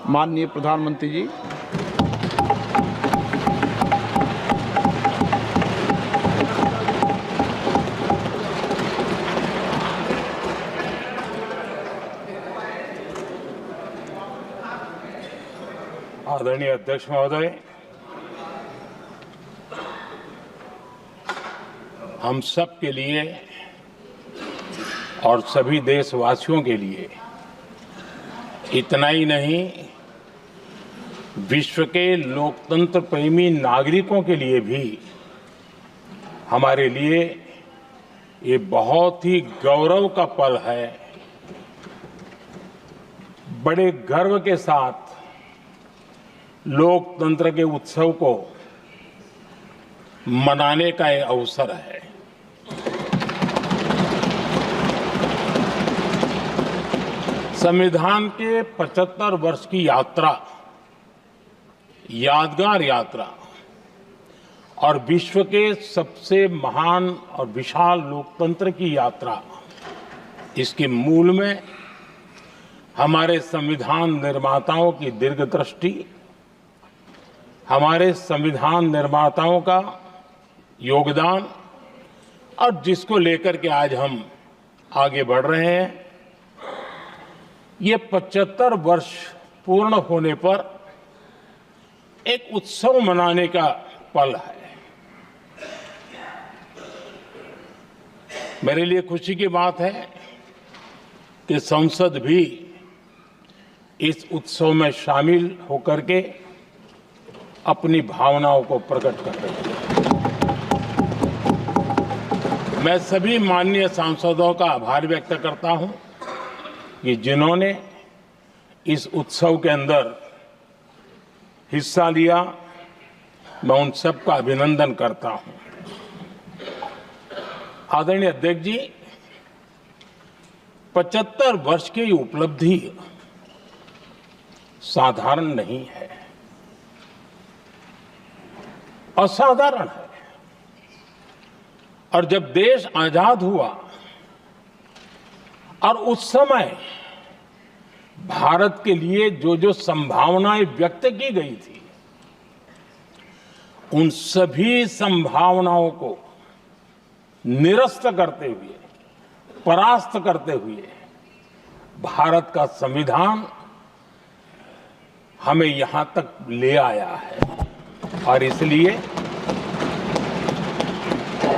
माननीय प्रधानमंत्री जी, आदरणीय अध्यक्ष महोदय, हम सब के लिए और सभी देशवासियों के लिए इतना ही नहीं, विश्व के लोकतंत्र प्रेमी नागरिकों के लिए भी हमारे लिए ये बहुत ही गौरव का पल है। बड़े गर्व के साथ लोकतंत्र के उत्सव को मनाने का ये अवसर है। संविधान के 75 वर्ष की यात्रा, यादगार यात्रा और विश्व के सबसे महान और विशाल लोकतंत्र की यात्रा, इसके मूल में हमारे संविधान निर्माताओं की दीर्घदृष्टि, हमारे संविधान निर्माताओं का योगदान और जिसको लेकर के आज हम आगे बढ़ रहे हैं, ये 75 वर्ष पूर्ण होने पर एक उत्सव मनाने का पल है। मेरे लिए खुशी की बात है कि संसद भी इस उत्सव में शामिल होकर के अपनी भावनाओं को प्रकट कर रही है। मैं सभी माननीय सांसदों का आभार व्यक्त करता हूं कि जिन्होंने इस उत्सव के अंदर हिस्सा लिया। मैं उन सबका अभिनंदन करता हूं। आदरणीय अध्यक्ष जी, 75 वर्ष की उपलब्धि साधारण नहीं है, असाधारण है। और जब देश आजाद हुआ और उस समय भारत के लिए जो जो संभावनाएं व्यक्त की गई थी, उन सभी संभावनाओं को निरस्त करते हुए, परास्त करते हुए भारत का संविधान हमें यहां तक ले आया है। और इसलिए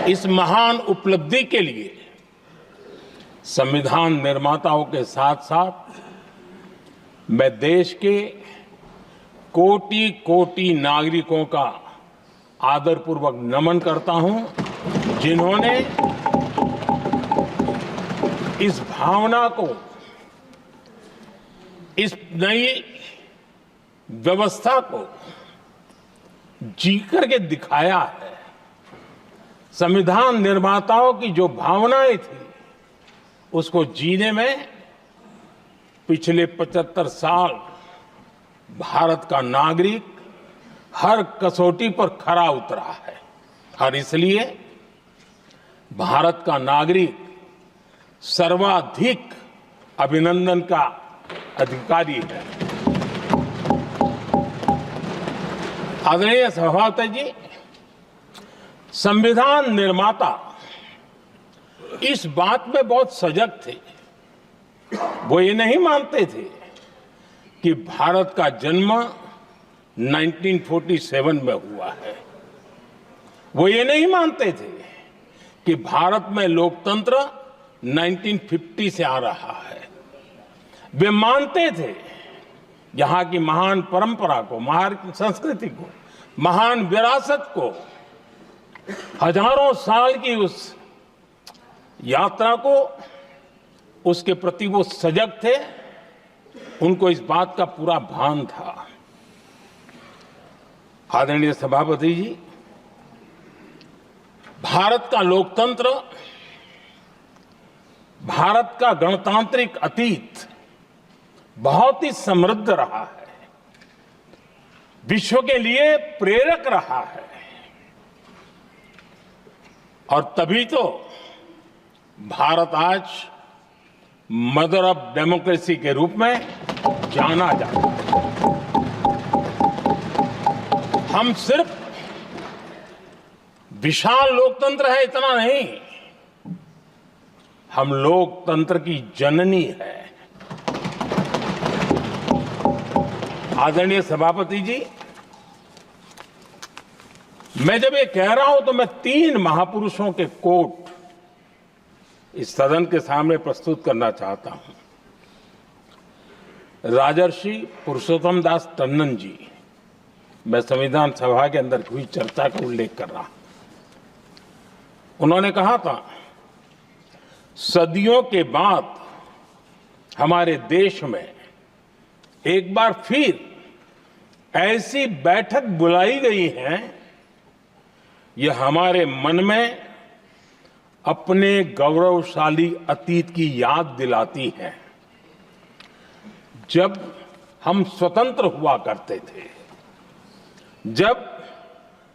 इस महान उपलब्धि के लिए संविधान निर्माताओं के साथ साथ मैं देश के कोटि कोटि नागरिकों का आदरपूर्वक नमन करता हूं, जिन्होंने इस भावना को, इस नई व्यवस्था को जी करके दिखाया है। संविधान निर्माताओं की जो भावनाएं थी, उसको जीने में पिछले 75 साल भारत का नागरिक हर कसौटी पर खरा उतरा है। और इसलिए भारत का नागरिक सर्वाधिक अभिनंदन का अधिकारी है। आदरणीय सभापति जी, संविधान निर्माता इस बात में बहुत सजग थे। वो ये नहीं मानते थे कि भारत का जन्म 1947 में हुआ है। वो ये नहीं मानते थे कि भारत में लोकतंत्र 1950 से आ रहा है। वे मानते थे यहां की महान परंपरा को, महान संस्कृति को, महान विरासत को, हजारों साल की उस यात्रा को, उसके प्रति वो सजग थे। उनको इस बात का पूरा भान था। आदरणीय सभापति जी, भारत का लोकतंत्र, भारत का गणतांत्रिक अतीत बहुत ही समृद्ध रहा है, विश्व के लिए प्रेरक रहा है। और तभी तो भारत आज मदर ऑफ डेमोक्रेसी के रूप में जाना जाता है। हम सिर्फ विशाल लोकतंत्र है इतना नहीं, हम लोकतंत्र की जननी है। आदरणीय सभापति जी, मैं जब ये कह रहा हूं तो मैं 3 महापुरुषों के कोट इस सदन के सामने प्रस्तुत करना चाहता हूं। राजर्षि पुरुषोत्तम दास टंडन जी, मैं संविधान सभा के अंदर हुई चर्चा का उल्लेख कर रहा हूं। उन्होंने कहा था, सदियों के बाद हमारे देश में एक बार फिर ऐसी बैठक बुलाई गई है, यह हमारे मन में अपने गौरवशाली अतीत की याद दिलाती है, जब हम स्वतंत्र हुआ करते थे, जब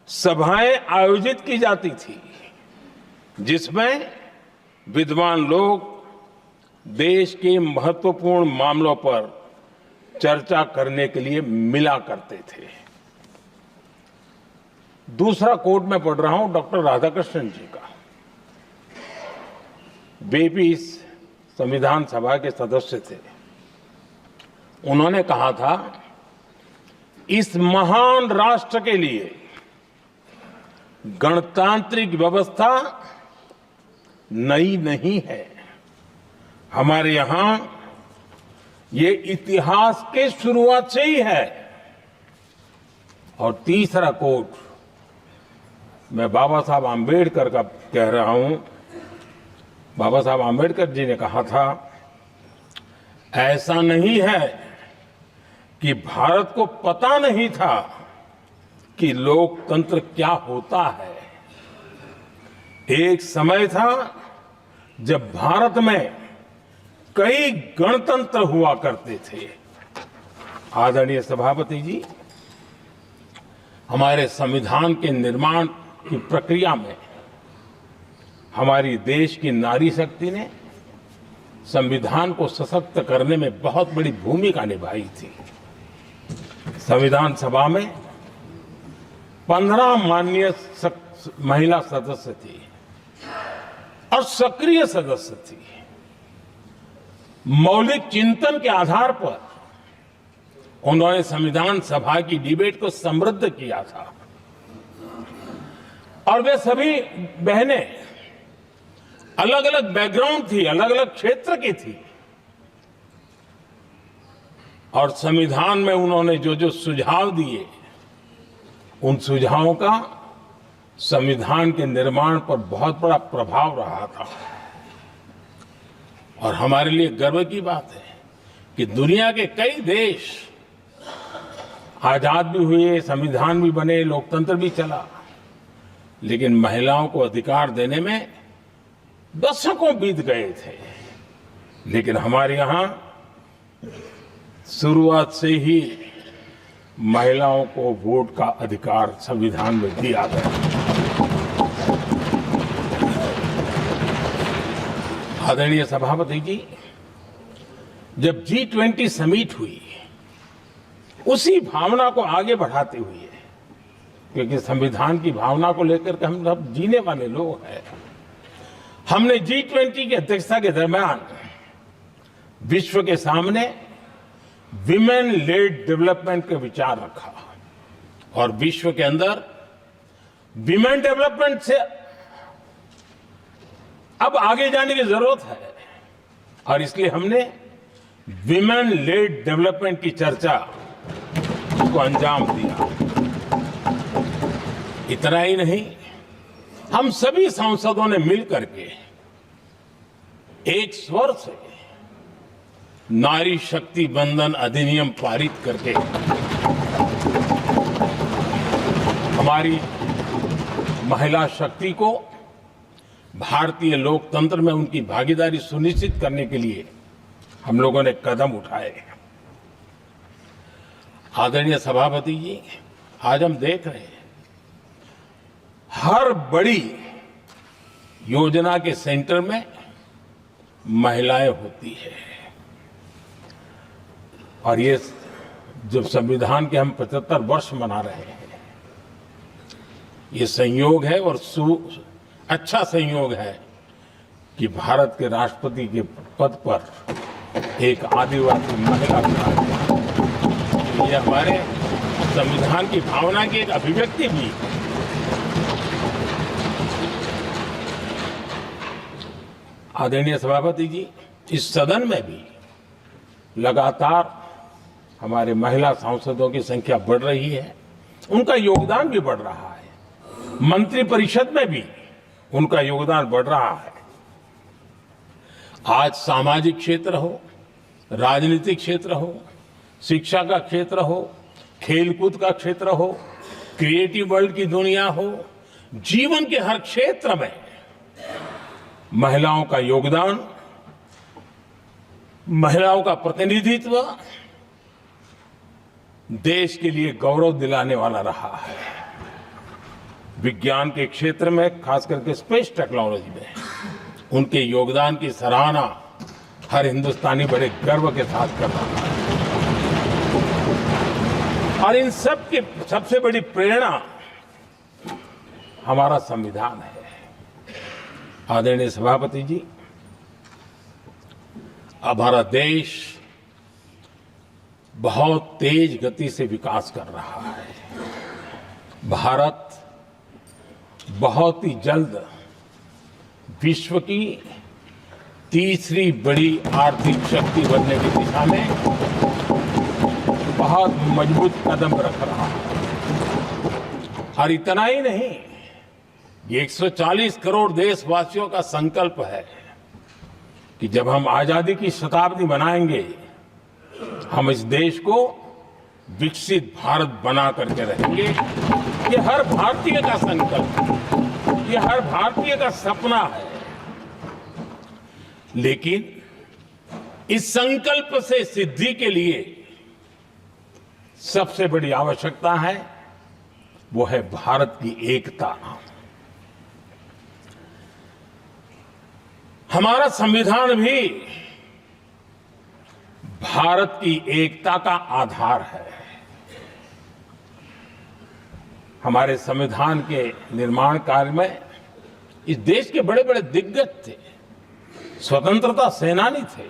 सभाएं आयोजित की जाती थी जिसमें विद्वान लोग देश के महत्वपूर्ण मामलों पर चर्चा करने के लिए मिला करते थे। दूसरा कोट मैं पढ़ रहा हूं डॉक्टर राधाकृष्णन जी का। वे भी इस संविधान सभा के सदस्य थे। उन्होंने कहा था, इस महान राष्ट्र के लिए गणतांत्रिक व्यवस्था नई नहीं है, हमारे यहां ये इतिहास के शुरुआत से ही है। और तीसरा कोट मैं बाबा साहब आम्बेडकर का कह रहा हूं। बाबा साहब आम्बेडकर जी ने कहा था, ऐसा नहीं है कि भारत को पता नहीं था कि लोकतंत्र क्या होता है। एक समय था जब भारत में कई गणतंत्र हुआ करते थे। आदरणीय सभापति जी, हमारे संविधान के निर्माण की प्रक्रिया में हमारी देश की नारी शक्ति ने संविधान को सशक्त करने में बहुत बड़ी भूमिका निभाई थी। संविधान सभा में 15 माननीय महिला सदस्य थी और सक्रिय सदस्य थी। मौलिक चिंतन के आधार पर उन्होंने संविधान सभा की डिबेट को समृद्ध किया था। और वे सभी बहनें अलग अलग बैकग्राउंड थी, अलग अलग क्षेत्र की थी। और संविधान में उन्होंने जो जो सुझाव दिए, उन सुझावों का संविधान के निर्माण पर बहुत बड़ा प्रभाव रहा था। और हमारे लिए गर्व की बात है कि दुनिया के कई देश आजाद भी हुए, संविधान भी बने, लोकतंत्र भी चला, लेकिन महिलाओं को अधिकार देने में दशकों बीत गए थे। लेकिन हमारे यहां शुरुआत से ही महिलाओं को वोट का अधिकार संविधान में दिया गया। आदरणीय सभापति जी, जब G20 समिट हुई, उसी भावना को आगे बढ़ाते हुए, क्योंकि संविधान की भावना को लेकर के हम सब जीने वाले लोग हैं, हमने G20 की अध्यक्षता के दरमियान विश्व के सामने विमेन लेड डेवलपमेंट का विचार रखा। और विश्व के अंदर विमेन डेवलपमेंट से अब आगे जाने की जरूरत है। और इसलिए हमने विमेन लेड डेवलपमेंट की चर्चा को अंजाम दिया। इतना ही नहीं, हम सभी सांसदों ने मिलकर के एक स्वर से नारी शक्ति बंधन अधिनियम पारित करके हमारी महिला शक्ति को भारतीय लोकतंत्र में उनकी भागीदारी सुनिश्चित करने के लिए हम लोगों ने कदम उठाए। आदरणीय सभापति जी, आज हम देख रहे हैं हर बड़ी योजना के सेंटर में महिलाएं होती है। और ये जब संविधान के हम 75 वर्ष मना रहे हैं, ये संयोग है और अच्छा संयोग है कि भारत के राष्ट्रपति के पद पर एक आदिवासी महिला है। ये हमारे संविधान की भावना की एक अभिव्यक्ति भी है। आदरणीय सभापति जी, इस सदन में भी लगातार हमारे महिला सांसदों की संख्या बढ़ रही है, उनका योगदान भी बढ़ रहा है। मंत्री परिषद में भी उनका योगदान बढ़ रहा है। आज सामाजिक क्षेत्र हो, राजनीतिक क्षेत्र हो, शिक्षा का क्षेत्र हो, खेलकूद का क्षेत्र हो, क्रिएटिव वर्ल्ड की दुनिया हो, जीवन के हर क्षेत्र में महिलाओं का योगदान, महिलाओं का प्रतिनिधित्व देश के लिए गौरव दिलाने वाला रहा है। विज्ञान के क्षेत्र में, खास करके स्पेस टेक्नोलॉजी में उनके योगदान की सराहना हर हिंदुस्तानी बड़े गर्व के साथ कर रहा है। और इन सब की सबसे बड़ी प्रेरणा हमारा संविधान है। आदरणीय सभापति जी, अब हमारा देश बहुत तेज गति से विकास कर रहा है। भारत बहुत ही जल्द विश्व की तीसरी बड़ी आर्थिक शक्ति बनने की दिशा में बहुत मजबूत कदम रख रहा है। और इतना ही नहीं, ये 140 करोड़ देशवासियों का संकल्प है कि जब हम आजादी की शताब्दी मनाएंगे, हम इस देश को विकसित भारत बना करके रहेंगे। ये हर भारतीय का संकल्प है, ये हर भारतीय का सपना है। लेकिन इस संकल्प से सिद्धि के लिए सबसे बड़ी आवश्यकता है, वो है भारत की एकता। हमारा संविधान भी भारत की एकता का आधार है। हमारे संविधान के निर्माण कार्य में इस देश के बड़े बड़े दिग्गज थे, स्वतंत्रता सेनानी थे,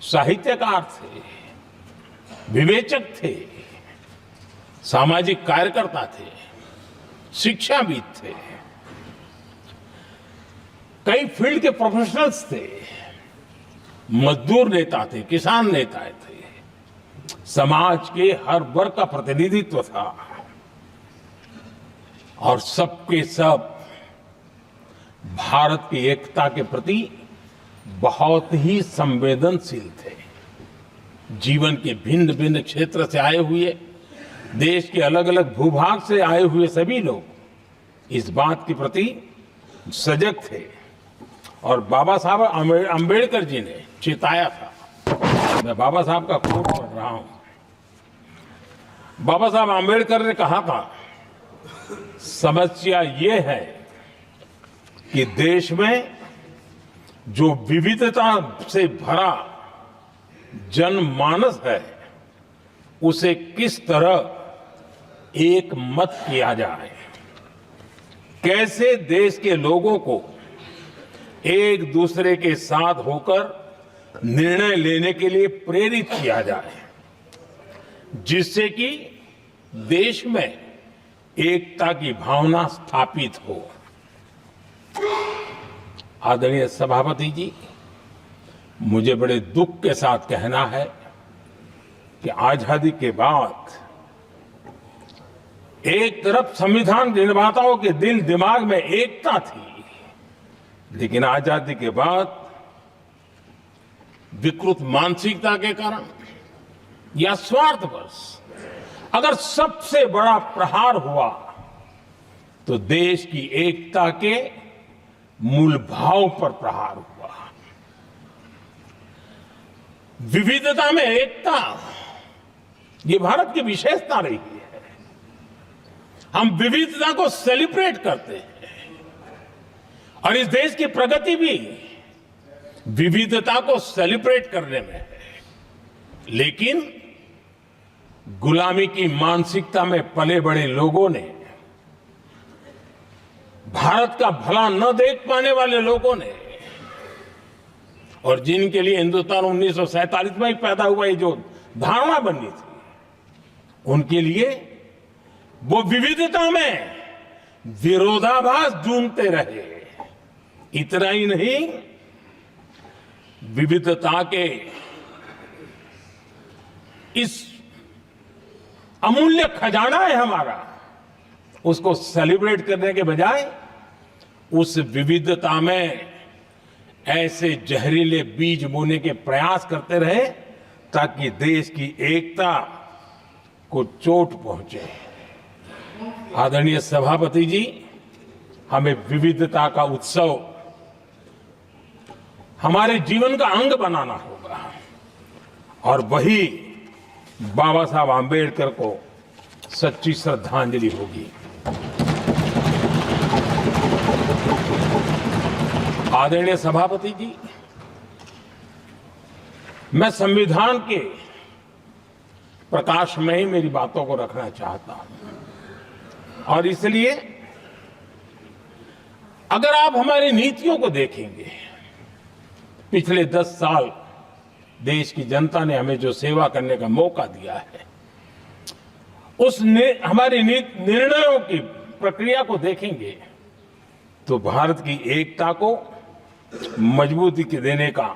साहित्यकार थे, विवेचक थे, सामाजिक कार्यकर्ता थे, शिक्षाविद थे, कई फील्ड के प्रोफेशनल्स थे, मजदूर नेता थे, किसान नेता थे, समाज के हर वर्ग का प्रतिनिधित्व था और सबके सब भारत की एकता के प्रति बहुत ही संवेदनशील थे। जीवन के भिन्न भिन्न क्षेत्र से आए हुए, देश के अलग अलग भूभाग से आए हुए सभी लोग इस बात के प्रति सजग थे और बाबा साहब अंबेडकर जी ने चेताया था। मैं बाबा साहब का कोट पढ़ रहा हूं। बाबा साहब अंबेडकर ने कहा था, समस्या ये है कि देश में जो विविधता से भरा जनमानस है, उसे किस तरह एक मत किया जाए, कैसे देश के लोगों को एक दूसरे के साथ होकर निर्णय लेने के लिए प्रेरित किया जाए, जिससे कि देश में एकता की भावना स्थापित हो। आदरणीय सभापति जी, मुझे बड़े दुख के साथ कहना है कि आजादी के बाद एक तरफ संविधान निर्माताओं के दिल दिमाग में एकता थी, लेकिन आजादी के बाद विकृत मानसिकता के कारण या स्वार्थवश अगर सबसे बड़ा प्रहार हुआ तो देश की एकता के मूल भाव पर प्रहार हुआ। विविधता में एकता, ये भारत की विशेषता रही है। हम विविधता को सेलिब्रेट करते हैं और इस देश की प्रगति भी विविधता को सेलिब्रेट करने में है। लेकिन गुलामी की मानसिकता में पले बड़े लोगों ने भारत का भला न देख पाने वाले लोगों ने और जिनके लिए हिंदुस्तान 1947 में ही पैदा हुआ, ये जो धारणा बनी थी, उनके लिए वो विविधता में विरोधाभास ढूंढते रहे। इतना ही नहीं, विविधता के इस अमूल्य खजाना है हमारा, उसको सेलिब्रेट करने के बजाय उस विविधता में ऐसे जहरीले बीज बोने के प्रयास करते रहे ताकि देश की एकता को चोट पहुंचे। आदरणीय सभापति जी, हमें विविधता का उत्सव हमारे जीवन का अंग बनाना होगा और वही बाबा साहब आंबेडकर को सच्ची श्रद्धांजलि होगी। आदरणीय सभापति जी, मैं संविधान के प्रकाश में ही मेरी बातों को रखना चाहता हूं और इसलिए अगर आप हमारी नीतियों को देखेंगे, पिछले 10 साल देश की जनता ने हमें जो सेवा करने का मौका दिया है, हमारी निर्णयों की प्रक्रिया को देखेंगे तो भारत की एकता को मजबूती के देने का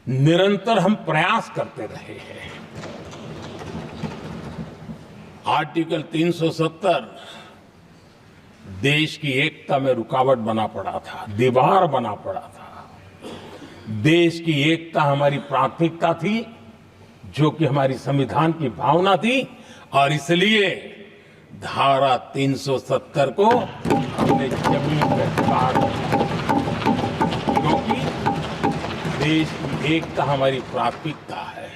निरंतर हम प्रयास करते रहे हैं। आर्टिकल 370 देश की एकता में रुकावट बना पड़ा था, दीवार बना पड़ा था। देश की एकता हमारी प्राथमिकता थी, जो कि हमारी संविधान की भावना थी और इसलिए धारा 370 को हमने जमीन पर काट दिया, क्योंकि देश की एकता हमारी प्राथमिकता है।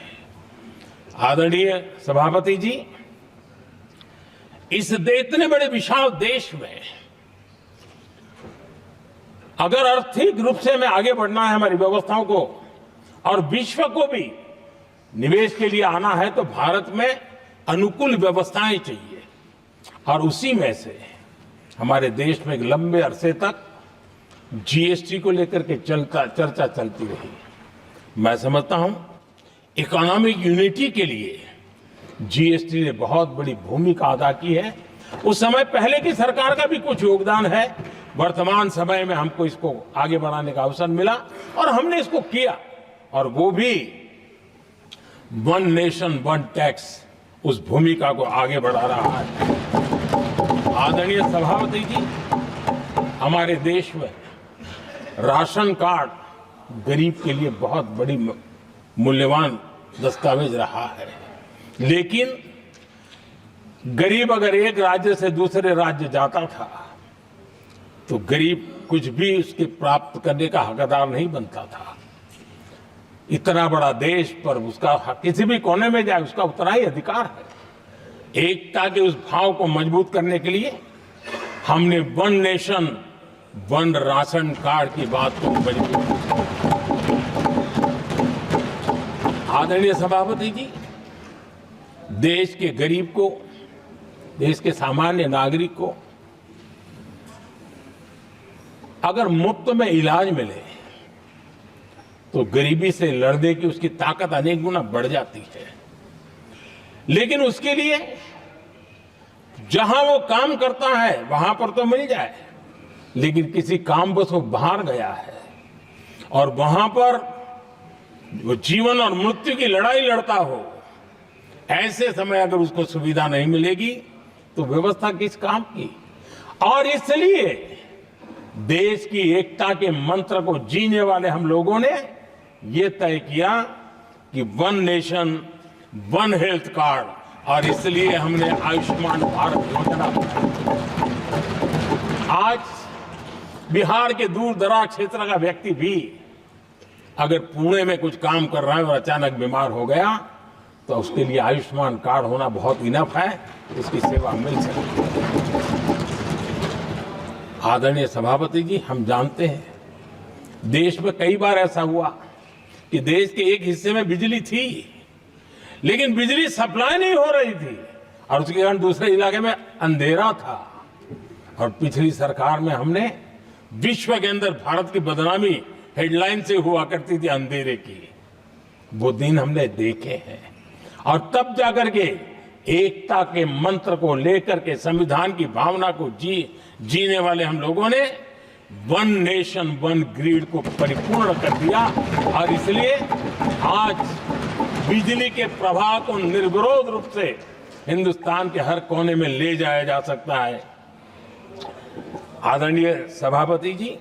आदरणीय सभापति जी, इस इतने बड़े विशाल देश में अगर आर्थिक रूप से हमें आगे बढ़ना है, हमारी व्यवस्थाओं को और विश्व को भी निवेश के लिए आना है, तो भारत में अनुकूल व्यवस्थाएं चाहिए और उसी में से हमारे देश में एक लंबे अरसे तक जीएसटी को लेकर के चर्चा चलती रही। मैं समझता हूं इकोनॉमिक यूनिटी के लिए जीएसटी ने बहुत बड़ी भूमिका अदा की है। उस समय पहले की सरकार का भी कुछ योगदान है। वर्तमान समय में हमको इसको आगे बढ़ाने का अवसर मिला और हमने इसको किया, और वो भी वन नेशन वन टैक्स उस भूमिका को आगे बढ़ा रहा है। आदरणीय सभापति जी, हमारे देश में राशन कार्ड गरीब के लिए बहुत बड़ी मूल्यवान दस्तावेज रहा है, लेकिन गरीब अगर एक राज्य से दूसरे राज्य जाता था तो गरीब कुछ भी उसके प्राप्त करने का हकदार नहीं बनता था। इतना बड़ा देश पर उसका किसी भी कोने में जाए उसका उतना ही अधिकार है। एकता के उस भाव को मजबूत करने के लिए हमने one nation one ration card की बात को मजबूत किया। आदरणीय सभापति जी, देश के गरीब को, देश के सामान्य नागरिक को अगर मुफ्त में इलाज मिले तो गरीबी से लड़ने की उसकी ताकत अनेक गुना बढ़ जाती है। लेकिन उसके लिए जहां वो काम करता है वहां पर तो मिल जाए, लेकिन किसी काम बस वो बाहर गया है और वहां पर वो जीवन और मृत्यु की लड़ाई लड़ता हो, ऐसे समय अगर उसको सुविधा नहीं मिलेगी तो व्यवस्था किस काम की। और इसलिए देश की एकता के मंत्र को जीने वाले हम लोगों ने ये तय किया कि one nation one health card, और इसलिए हमने आयुष्मान भारत योजना बनाई। आज बिहार के दूर दराज क्षेत्र का व्यक्ति भी अगर पुणे में कुछ काम कर रहा है और अचानक बीमार हो गया तो उसके लिए आयुष्मान कार्ड होना बहुत इनफ है, उसकी सेवा मिल सकती है। आदरणीय सभापति जी, हम जानते हैं देश में कई बार ऐसा हुआ कि देश के एक हिस्से में बिजली थी लेकिन बिजली सप्लाई नहीं हो रही थी और उसके कारण दूसरे इलाके में अंधेरा था और पिछली सरकार में हमने विश्व के अंदर भारत की बदनामी हेडलाइन से हुआ करती थी अंधेरे की, वो दिन हमने देखे हैं। और तब जाकर के एकता के मंत्र को लेकर के संविधान की भावना को जीने वाले हम लोगों ने वन नेशन वन ग्रिड को परिपूर्ण कर दिया। और इसलिए आज बिजली के प्रवाह को निर्विरोध रूप से हिंदुस्तान के हर कोने में ले जाया जा सकता है। आदरणीय सभापति जी,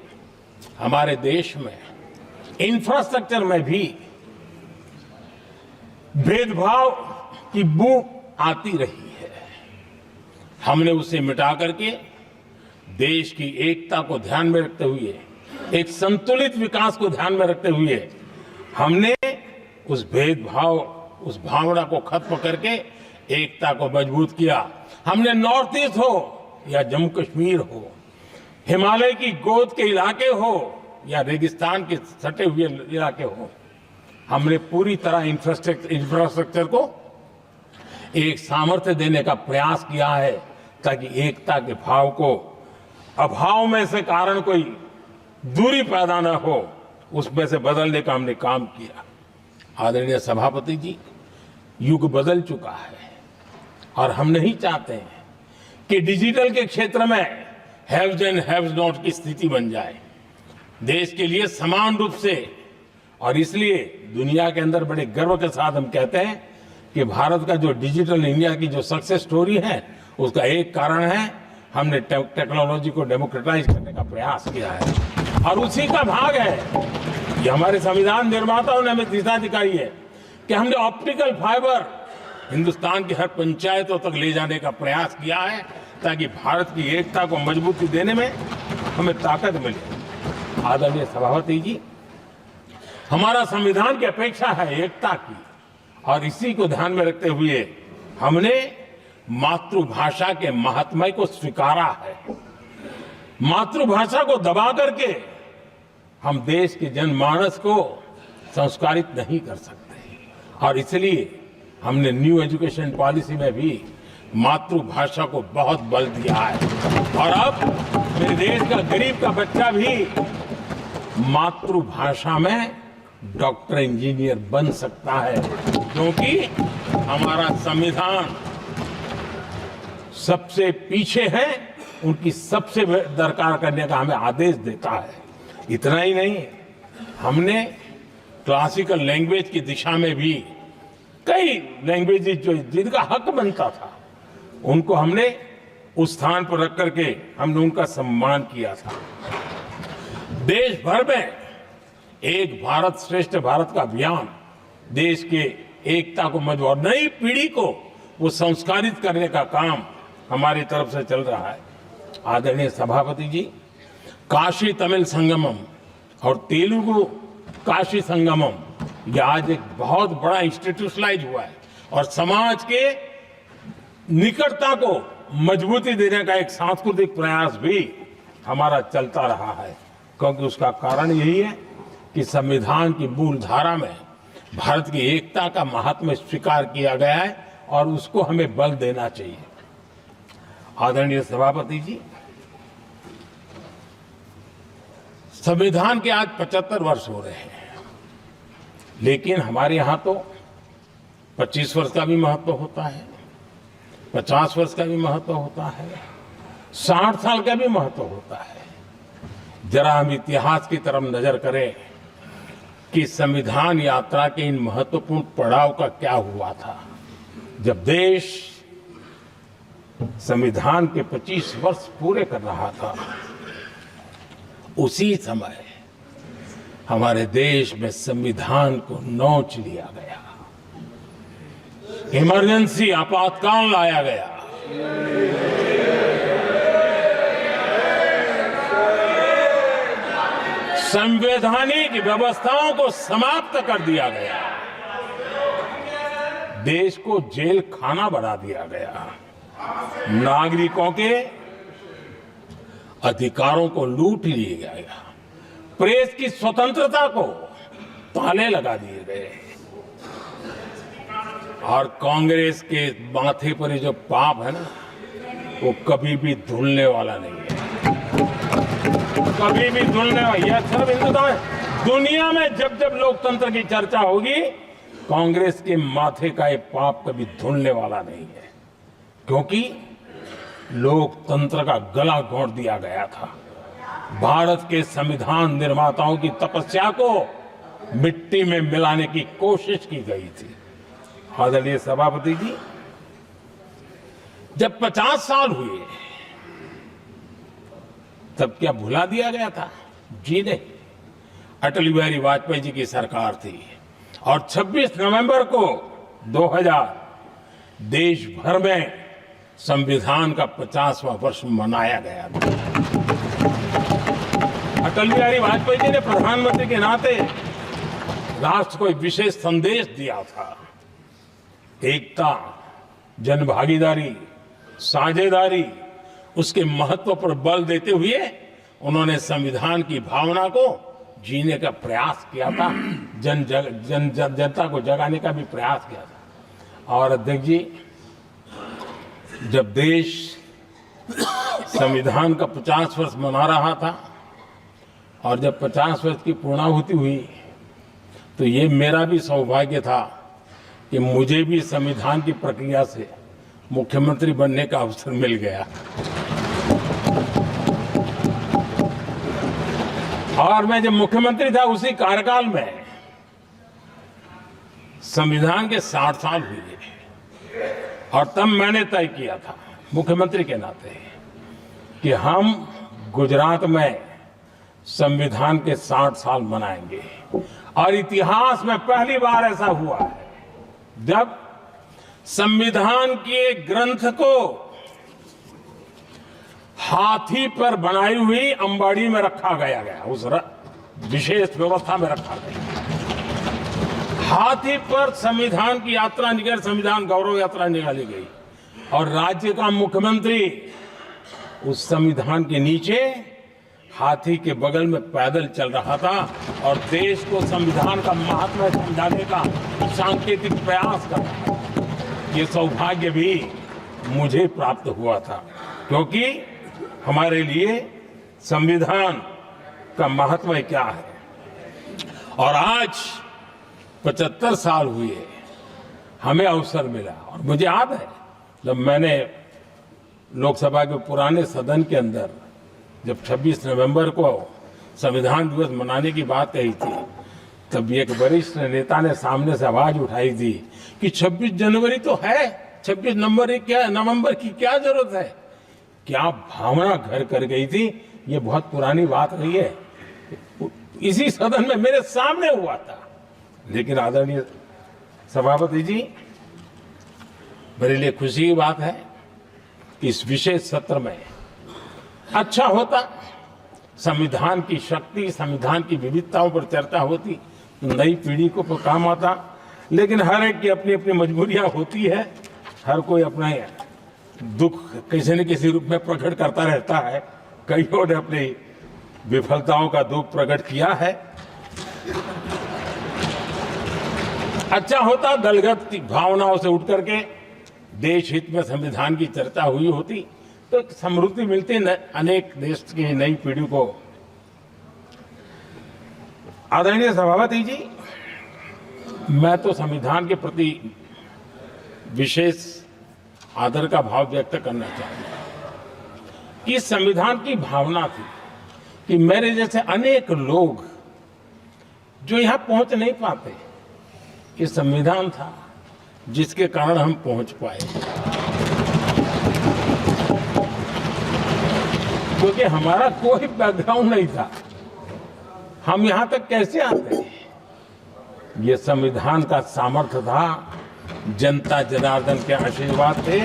हमारे देश में इंफ्रास्ट्रक्चर में भी भेदभाव की बू आती रही है। हमने उसे मिटा करके देश की एकता को ध्यान में रखते हुए, एक संतुलित विकास को ध्यान में रखते हुए हमने उस भेदभाव, उस भावना को खत्म करके एकता को मजबूत किया। हमने नॉर्थ ईस्ट हो या जम्मू कश्मीर हो, हिमालय की गोद के इलाके हो या रेगिस्तान के सटे हुए इलाके हो, हमने पूरी तरह इंफ्रास्ट्रक्चर को एक सामर्थ्य देने का प्रयास किया है ताकि एकता के भाव को अभाव में से कारण कोई दूरी पैदा न हो, उसमें से बदलने का हमने काम किया। आदरणीय सभापति जी, युग बदल चुका है और हम नहीं चाहते हैं कि डिजिटल के क्षेत्र में हैव्स एंड हैव्स नॉट की स्थिति बन जाए। देश के लिए समान रूप से, और इसलिए दुनिया के अंदर बड़े गर्व के साथ हम कहते हैं कि भारत का जो डिजिटल इंडिया की जो सक्सेस स्टोरी है, उसका एक कारण है हमने टेक्नोलॉजी को डेमोक्रेटाइज करने का प्रयास किया है। और उसी का भाग है ये हमारे संविधान निर्माताओं ने हमें दिशा दिखाई है कि हमने ऑप्टिकल फाइबर हिंदुस्तान की हर पंचायतों तक ले जाने का प्रयास किया है ताकि भारत की एकता को मजबूती देने में हमें ताकत मिले। आदरणीय सभापति जी, हमारा संविधान की अपेक्षा है एकता की, और इसी को ध्यान में रखते हुए हमने मातृभाषा के महात्म्य को स्वीकारा है। मातृभाषा को दबा करके हम देश के जनमानस को संस्कारित नहीं कर सकते, और इसलिए हमने न्यू एजुकेशन पॉलिसी में भी मातृभाषा को बहुत बल दिया है। और अब मेरे देश का गरीब का बच्चा भी मातृभाषा में डॉक्टर इंजीनियर बन सकता है, क्योंकि हमारा संविधान सबसे पीछे है, उनकी सबसे दरकार करने का हमें आदेश देता है। इतना ही नहीं, हमने क्लासिकल लैंग्वेज की दिशा में भी कई लैंग्वेजेस जो जिनका हक बनता था, उनको हमने उस स्थान पर रख करके हमने उनका सम्मान किया था। देश भर में एक भारत श्रेष्ठ भारत का अभियान देश के एकता को मजबूत, नई पीढ़ी को वो संस्कारित करने का काम हमारी तरफ से चल रहा है। आदरणीय सभापति जी, काशी तमिल संगमम और तेलुगु काशी संगमम ये आज एक बहुत बड़ा इंस्टीट्यूशनलाइज हुआ है और समाज के निकटता को मजबूती देने का एक सांस्कृतिक प्रयास भी हमारा चलता रहा है, क्योंकि उसका कारण यही है कि संविधान की मूल धारा में भारत की एकता का महात्म्य स्वीकार किया गया है और उसको हमें बल देना चाहिए। आदरणीय सभापति जी, संविधान के आज 75 वर्ष हो रहे हैं, लेकिन हमारे यहां तो 25 वर्ष का भी महत्व होता है, 50 वर्ष का भी महत्व होता है, 60 साल का भी महत्व होता है। जरा हम इतिहास की तरफ नजर करें कि संविधान यात्रा के इन महत्वपूर्ण पड़ाव का क्या हुआ था। जब देश संविधान के 25 वर्ष पूरे कर रहा था, उसी समय हमारे देश में संविधान को नोच लिया गया, इमरजेंसी आपातकाल लाया गया। संवैधानिक व्यवस्थाओं को समाप्त कर दिया गया, देश को जेल खाना बना दिया गया, नागरिकों के अधिकारों को लूट लिया गया, प्रेस की स्वतंत्रता को ताले लगा दिए गए, और कांग्रेस के माथे पर ये जो पाप है ना, वो कभी भी धुलने वाला नहीं है, कभी भी धुलने वाला। यह सिर्फ हिंदुस्तान, दुनिया में जब जब लोकतंत्र की चर्चा होगी, कांग्रेस के माथे का ये पाप कभी धुलने वाला नहीं है, क्योंकि लोकतंत्र का गला घोंट दिया गया था। भारत के संविधान निर्माताओं की तपस्या को मिट्टी में मिलाने की कोशिश की गई थी। आदरणीय सभापति जी, जब 50 साल हुए तब क्या भुला दिया गया था? जी नहीं, अटल बिहारी वाजपेयी जी की सरकार थी और 26 नवंबर को 2000 देश भर में संविधान का 50वां वर्ष मनाया गया था। अटल बिहारी वाजपेयी जी ने प्रधानमंत्री के नाते राष्ट्र को एक विशेष संदेश दिया था। एकता, जनभागीदारी, साझेदारी, उसके महत्व पर बल देते हुए उन्होंने संविधान की भावना को जीने का प्रयास किया था, जनता को जगाने का भी प्रयास किया था। और अध्यक्ष जी, जब देश संविधान का 50 वर्ष मना रहा था और जब 50 वर्ष की पूर्णाहुति हुई, तो ये मेरा भी सौभाग्य था कि मुझे भी संविधान की प्रक्रिया से मुख्यमंत्री बनने का अवसर मिल गया। और मैं जब मुख्यमंत्री था, उसी कार्यकाल में संविधान के 60 साल हुए और तब मैंने तय किया था मुख्यमंत्री के नाते कि हम गुजरात में संविधान के 60 साल मनाएंगे। और इतिहास में पहली बार ऐसा हुआ है जब संविधान के ग्रंथ को हाथी पर बनाई हुई अंबाड़ी में रखा गया, उस विशेष व्यवस्था में रखा गया। हाथी पर संविधान की यात्रा निकल, संविधान गौरव यात्रा निकाली गई और राज्य का मुख्यमंत्री उस संविधान के नीचे हाथी के बगल में पैदल चल रहा था और देश को संविधान का महत्व समझाने का सांकेतिक प्रयास कर रहा था। ये सौभाग्य भी मुझे प्राप्त हुआ था, क्योंकि हमारे लिए संविधान का महत्व क्या है। और आज 75 साल हुए, हमें अवसर मिला। और मुझे याद है जब मैंने लोकसभा के पुराने सदन के अंदर जब 26 नवंबर को संविधान दिवस मनाने की बात कही थी, तब एक वरिष्ठ नेता ने सामने से आवाज उठाई थी कि 26 जनवरी तो है, 26 नवंबर की क्या जरूरत है। क्या भावना घर कर गई थी, ये बहुत पुरानी बात नहीं है। इसी सदन में मेरे सामने हुआ था। लेकिन आदरणीय सभापति जी, मेरे लिए खुशी की बात है कि इस विशेष सत्र में अच्छा होता, संविधान की शक्ति, संविधान की विविधताओं पर चर्चा होती, नई पीढ़ी को काम आता। लेकिन हर एक की अपनी अपनी मजबूरियां होती है, हर कोई अपना दुख किसी न किसी रूप में प्रकट करता रहता है। कईयों ने अपनी विफलताओं का दुख प्रकट किया है। अच्छा होता दलगत भावनाओं से उठ करके देश हित में संविधान की चर्चा हुई होती, तो समृद्धि मिलती अनेक देश की नई पीढ़ी को। आदरणीय सभापति जी, मैं तो संविधान के प्रति विशेष आदर का भाव व्यक्त करना चाहूंगा कि संविधान की भावना थी कि मेरे जैसे अनेक लोग जो यहां पहुंच नहीं पाते, ये संविधान था जिसके कारण हम पहुंच पाए। क्योंकि हमारा कोई बैकग्राउंड नहीं था, हम यहां तक कैसे आते? ये संविधान का सामर्थ्य था, जनता जनार्दन के आशीर्वाद थे।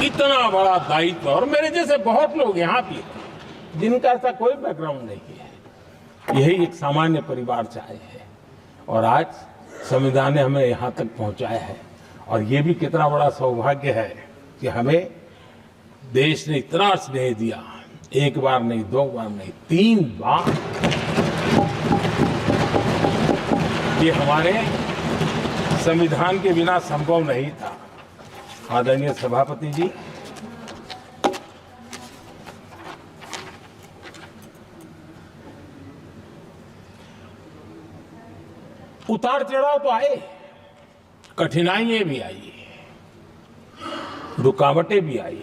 इतना बड़ा दायित्व, और मेरे जैसे बहुत लोग यहाँ भी हैं जिनका ऐसा कोई बैकग्राउंड नहीं है, यही एक सामान्य परिवार से आए हैं और आज संविधान ने हमें यहाँ तक पहुँचाया है। और ये भी कितना बड़ा सौभाग्य है कि हमें देश ने इतना स्नेह दिया, एक बार नहीं, दो बार नहीं, 3 बार। ये हमारे संविधान के बिना संभव नहीं था। आदरणीय सभापति जी, उतार चढ़ाव तो आए, कठिनाइयां भी आई, रुकावटें भी आई,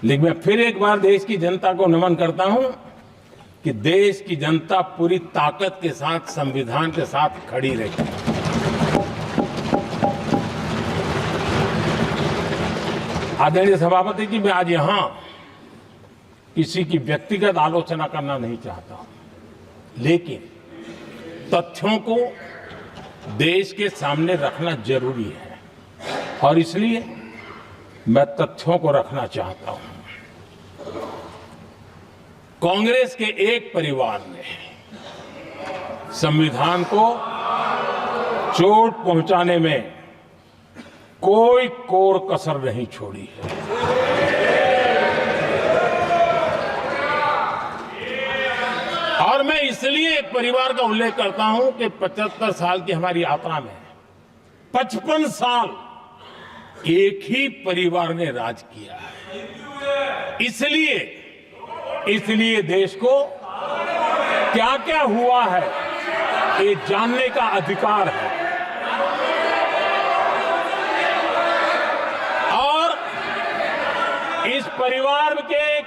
लेकिन मैं फिर एक बार देश की जनता को नमन करता हूं कि देश की जनता पूरी ताकत के साथ संविधान के साथ खड़ी रही। आदरणीय सभापति जी, मैं आज यहां किसी की व्यक्तिगत आलोचना करना नहीं चाहता हूं, लेकिन तथ्यों को देश के सामने रखना जरूरी है और इसलिए मैं तथ्यों को रखना चाहता हूं। कांग्रेस के एक परिवार ने संविधान को चोट पहुंचाने में कोई कोर कसर नहीं छोड़ी है। और मैं इसलिए एक परिवार का उल्लेख करता हूं कि 75 साल की हमारी यात्रा में 55 साल एक ही परिवार ने राज किया है। इसलिए देश को क्या क्या हुआ है ये जानने का अधिकार है और इस परिवार के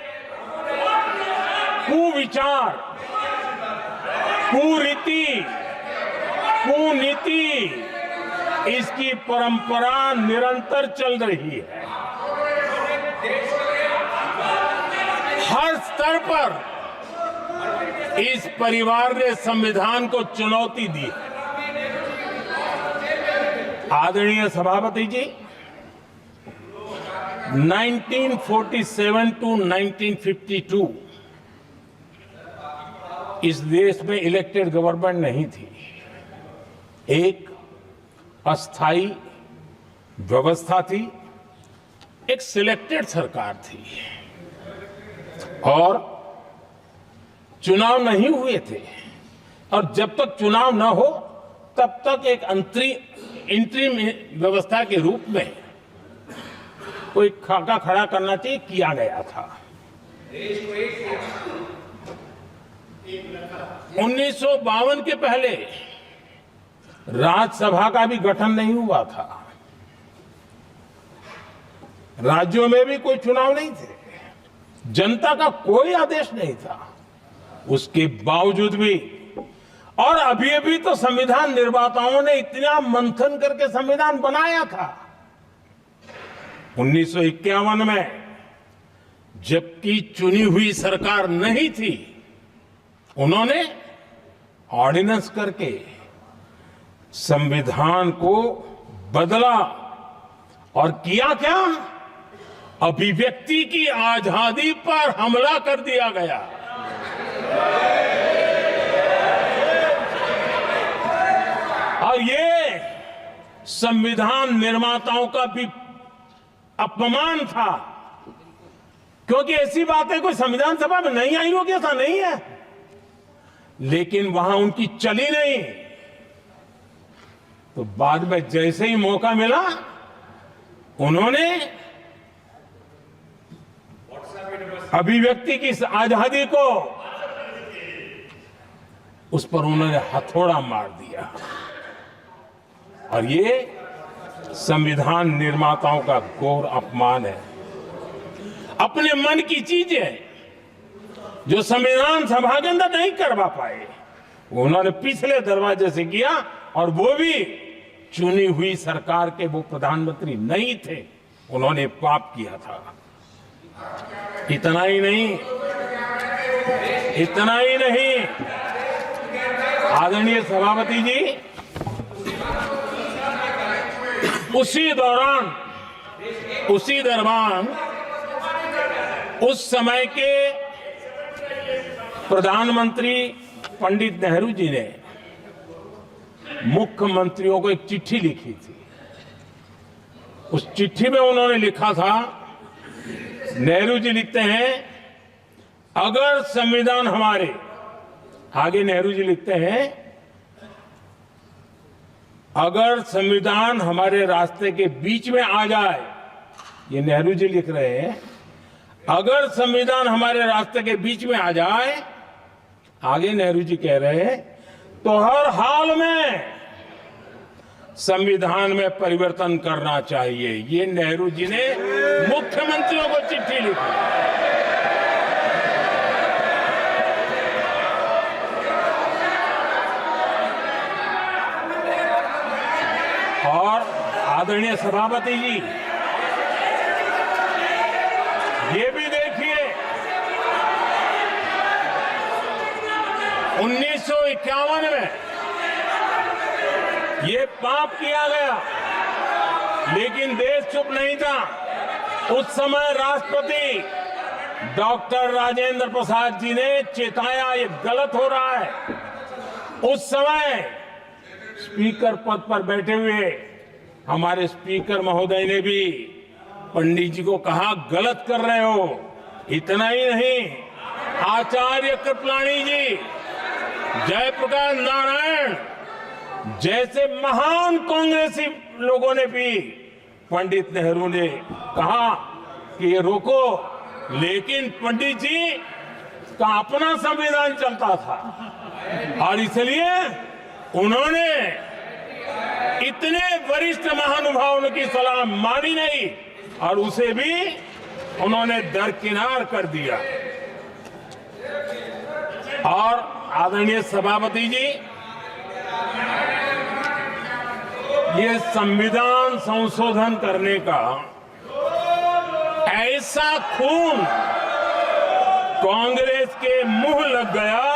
कुविचार, कुरीति, कुनीति, इसकी परंपरा निरंतर चल रही है। हर स्तर पर इस परिवार ने संविधान को चुनौती दी। आदरणीय सभापति जी, 1947 टू 1952 इस देश में इलेक्टेड गवर्नमेंट नहीं थी। एक अस्थाई व्यवस्था थी, एक सिलेक्टेड सरकार थी और चुनाव नहीं हुए थे और जब तक चुनाव न हो तब तक एक इंटरिम व्यवस्था के रूप में कोई खाका खड़ा करना चाहिए, किया गया था। 1952 के पहले राज्यसभा का भी गठन नहीं हुआ था, राज्यों में भी कोई चुनाव नहीं थे, जनता का कोई आदेश नहीं था। उसके बावजूद भी और अभी तो संविधान निर्माताओं ने इतना मंथन करके संविधान बनाया था। 1951 में जबकि चुनी हुई सरकार नहीं थी, उन्होंने ऑर्डिनेंस करके संविधान को बदला और किया क्या? अभिव्यक्ति की आजादी पर हमला कर दिया गया। और ये संविधान निर्माताओं का भी अपमान था, क्योंकि ऐसी बातें कोई संविधान सभा में नहीं आई होगी, ऐसा नहीं है, लेकिन वहां उनकी चली नहीं। तो बाद में जैसे ही मौका मिला, उन्होंने अभिव्यक्ति की आजादी को उस पर उन्होंने हथौड़ा मार दिया। और ये संविधान निर्माताओं का घोर अपमान है। अपने मन की चीजें जो संविधान सभा के अंदर नहीं करवा पाए, उन्होंने पिछले दरवाजे से किया, और वो भी चुनी हुई सरकार के वो प्रधानमंत्री नहीं थे, उन्होंने पाप किया था। इतना ही नहीं, आदरणीय सभापति जी, उसी दौरान उस समय के प्रधानमंत्री पंडित नेहरू जी ने मुख्यमंत्रियों को एक चिट्ठी लिखी थी। उस चिट्ठी में उन्होंने लिखा था, नेहरू जी लिखते हैं, अगर संविधान हमारे, आगे नेहरू जी लिखते हैं, अगर संविधान हमारे रास्ते के बीच में आ जाए, ये नेहरू जी लिख रहे हैं, अगर संविधान हमारे रास्ते के बीच में आ जाए, आगे नेहरू जी कह रहे हैं, तो हर हाल में संविधान में परिवर्तन करना चाहिए। ये नेहरू जी ने मुख्यमंत्रियों को चिट्ठी लिखी। और आदरणीय सभापति जी, ये भी देखिए 1951 में ये पाप किया गया, लेकिन देश चुप नहीं था। उस समय राष्ट्रपति डॉक्टर राजेंद्र प्रसाद जी ने चेताया ये गलत हो रहा है। उस समय स्पीकर पद पर बैठे हुए हमारे स्पीकर महोदय ने भी पंडित जी को कहा गलत कर रहे हो। इतना ही नहीं, आचार्य कृपलानी जी, जयप्रकाश नारायण जैसे महान कांग्रेसी लोगों ने भी पंडित नेहरू ने कहा कि ये रोको, लेकिन पंडित जी का अपना संविधान चलता था और इसलिए उन्होंने इतने वरिष्ठ महानुभावों की सलाह मानी नहीं और उसे भी उन्होंने दरकिनार कर दिया। और आदरणीय सभापति जी, ये संविधान संशोधन करने का ऐसा खून कांग्रेस के मुंह लग गया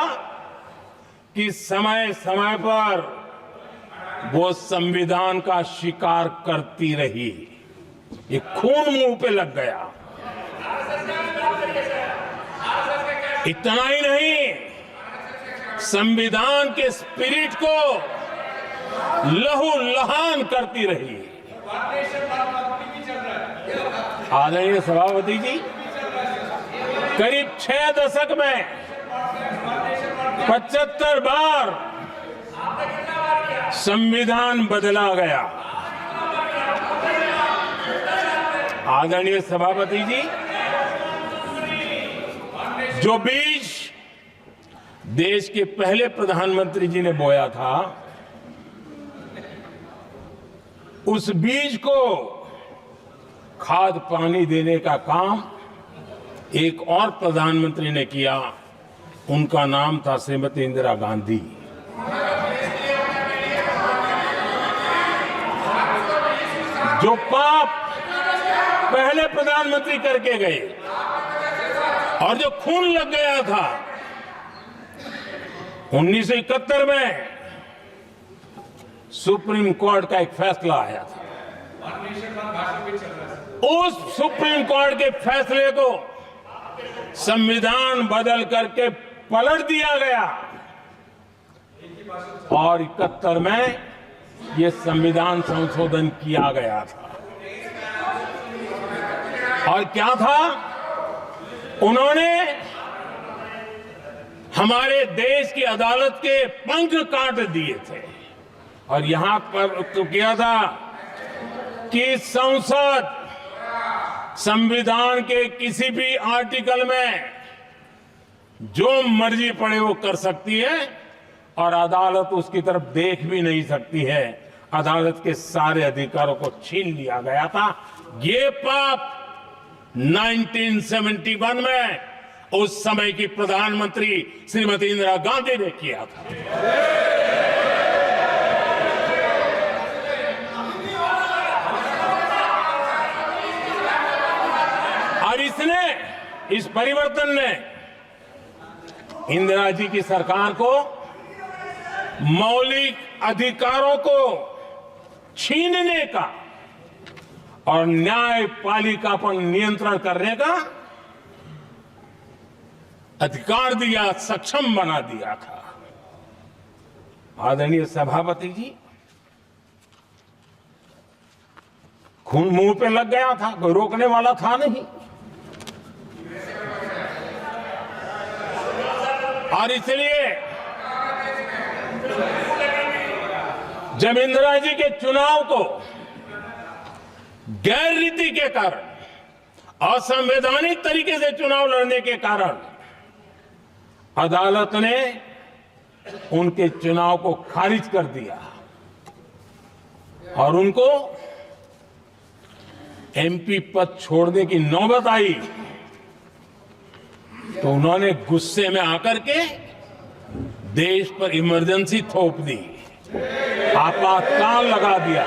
कि समय समय पर वो संविधान का शिकार करती रही। ये खून मुंह पे लग गया। इतना ही नहीं, संविधान के स्पिरिट को लहू लहान करती रही। आदरणीय सभापति जी, करीब 6 दशक में 75 बार संविधान बदला गया। आदरणीय सभापति जी, जो बीज देश के पहले प्रधानमंत्री जी ने बोया था, उस बीज को खाद पानी देने का काम एक और प्रधानमंत्री ने किया। उनका नाम था श्रीमती इंदिरा गांधी। जो पाप पहले प्रधानमंत्री करके गए और जो खून लग गया था 1971 में, सुप्रीम कोर्ट का एक फैसला आया था। उस सुप्रीम कोर्ट के फैसले को संविधान बदल करके पलट दिया गया और 71 में यह संविधान संशोधन किया गया था। और क्या था, उन्होंने हमारे देश की अदालत के पंख काट दिए थे और यहां पर तो किया था कि संसद संविधान के किसी भी आर्टिकल में जो मर्जी पड़े वो कर सकती है और अदालत उसकी तरफ देख भी नहीं सकती है। अदालत के सारे अधिकारों को छीन लिया गया था। ये पाप 1971 में उस समय की प्रधानमंत्री श्रीमती इंदिरा गांधी ने किया था। और इस परिवर्तन ने इंदिरा जी की सरकार को मौलिक अधिकारों को छीनने का और न्यायपालिका पर नियंत्रण करने का अधिकार दिया, सक्षम बना दिया था। आदरणीय सभापति जी, खून मुंह पे लग गया था, कोई रोकने वाला था नहीं। और इसलिए जब इंदिरा जी के चुनाव को गैर रीति के कारण, असंवैधानिक तरीके से चुनाव लड़ने के कारण अदालत ने उनके चुनाव को खारिज कर दिया और उनको एमपी पद छोड़ने की नौबत आई तो उन्होंने गुस्से में आकर के देश पर इमरजेंसी थोप दी, आपातकाल लगा दिया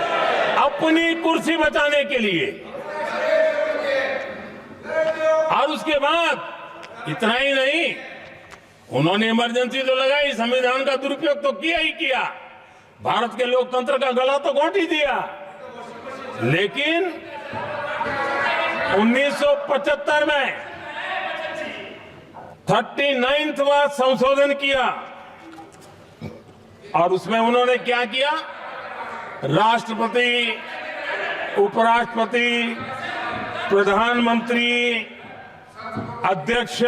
अपनी कुर्सी बचाने के लिए। और उसके बाद इतना ही नहीं, उन्होंने इमरजेंसी तो लगाई, संविधान का दुरुपयोग तो किया ही किया, भारत के लोकतंत्र का गला तो घोंट ही दिया। लेकिन 1975 में 39वां संशोधन किया और उसमें उन्होंने क्या किया, राष्ट्रपति, उपराष्ट्रपति, प्रधानमंत्री, अध्यक्ष,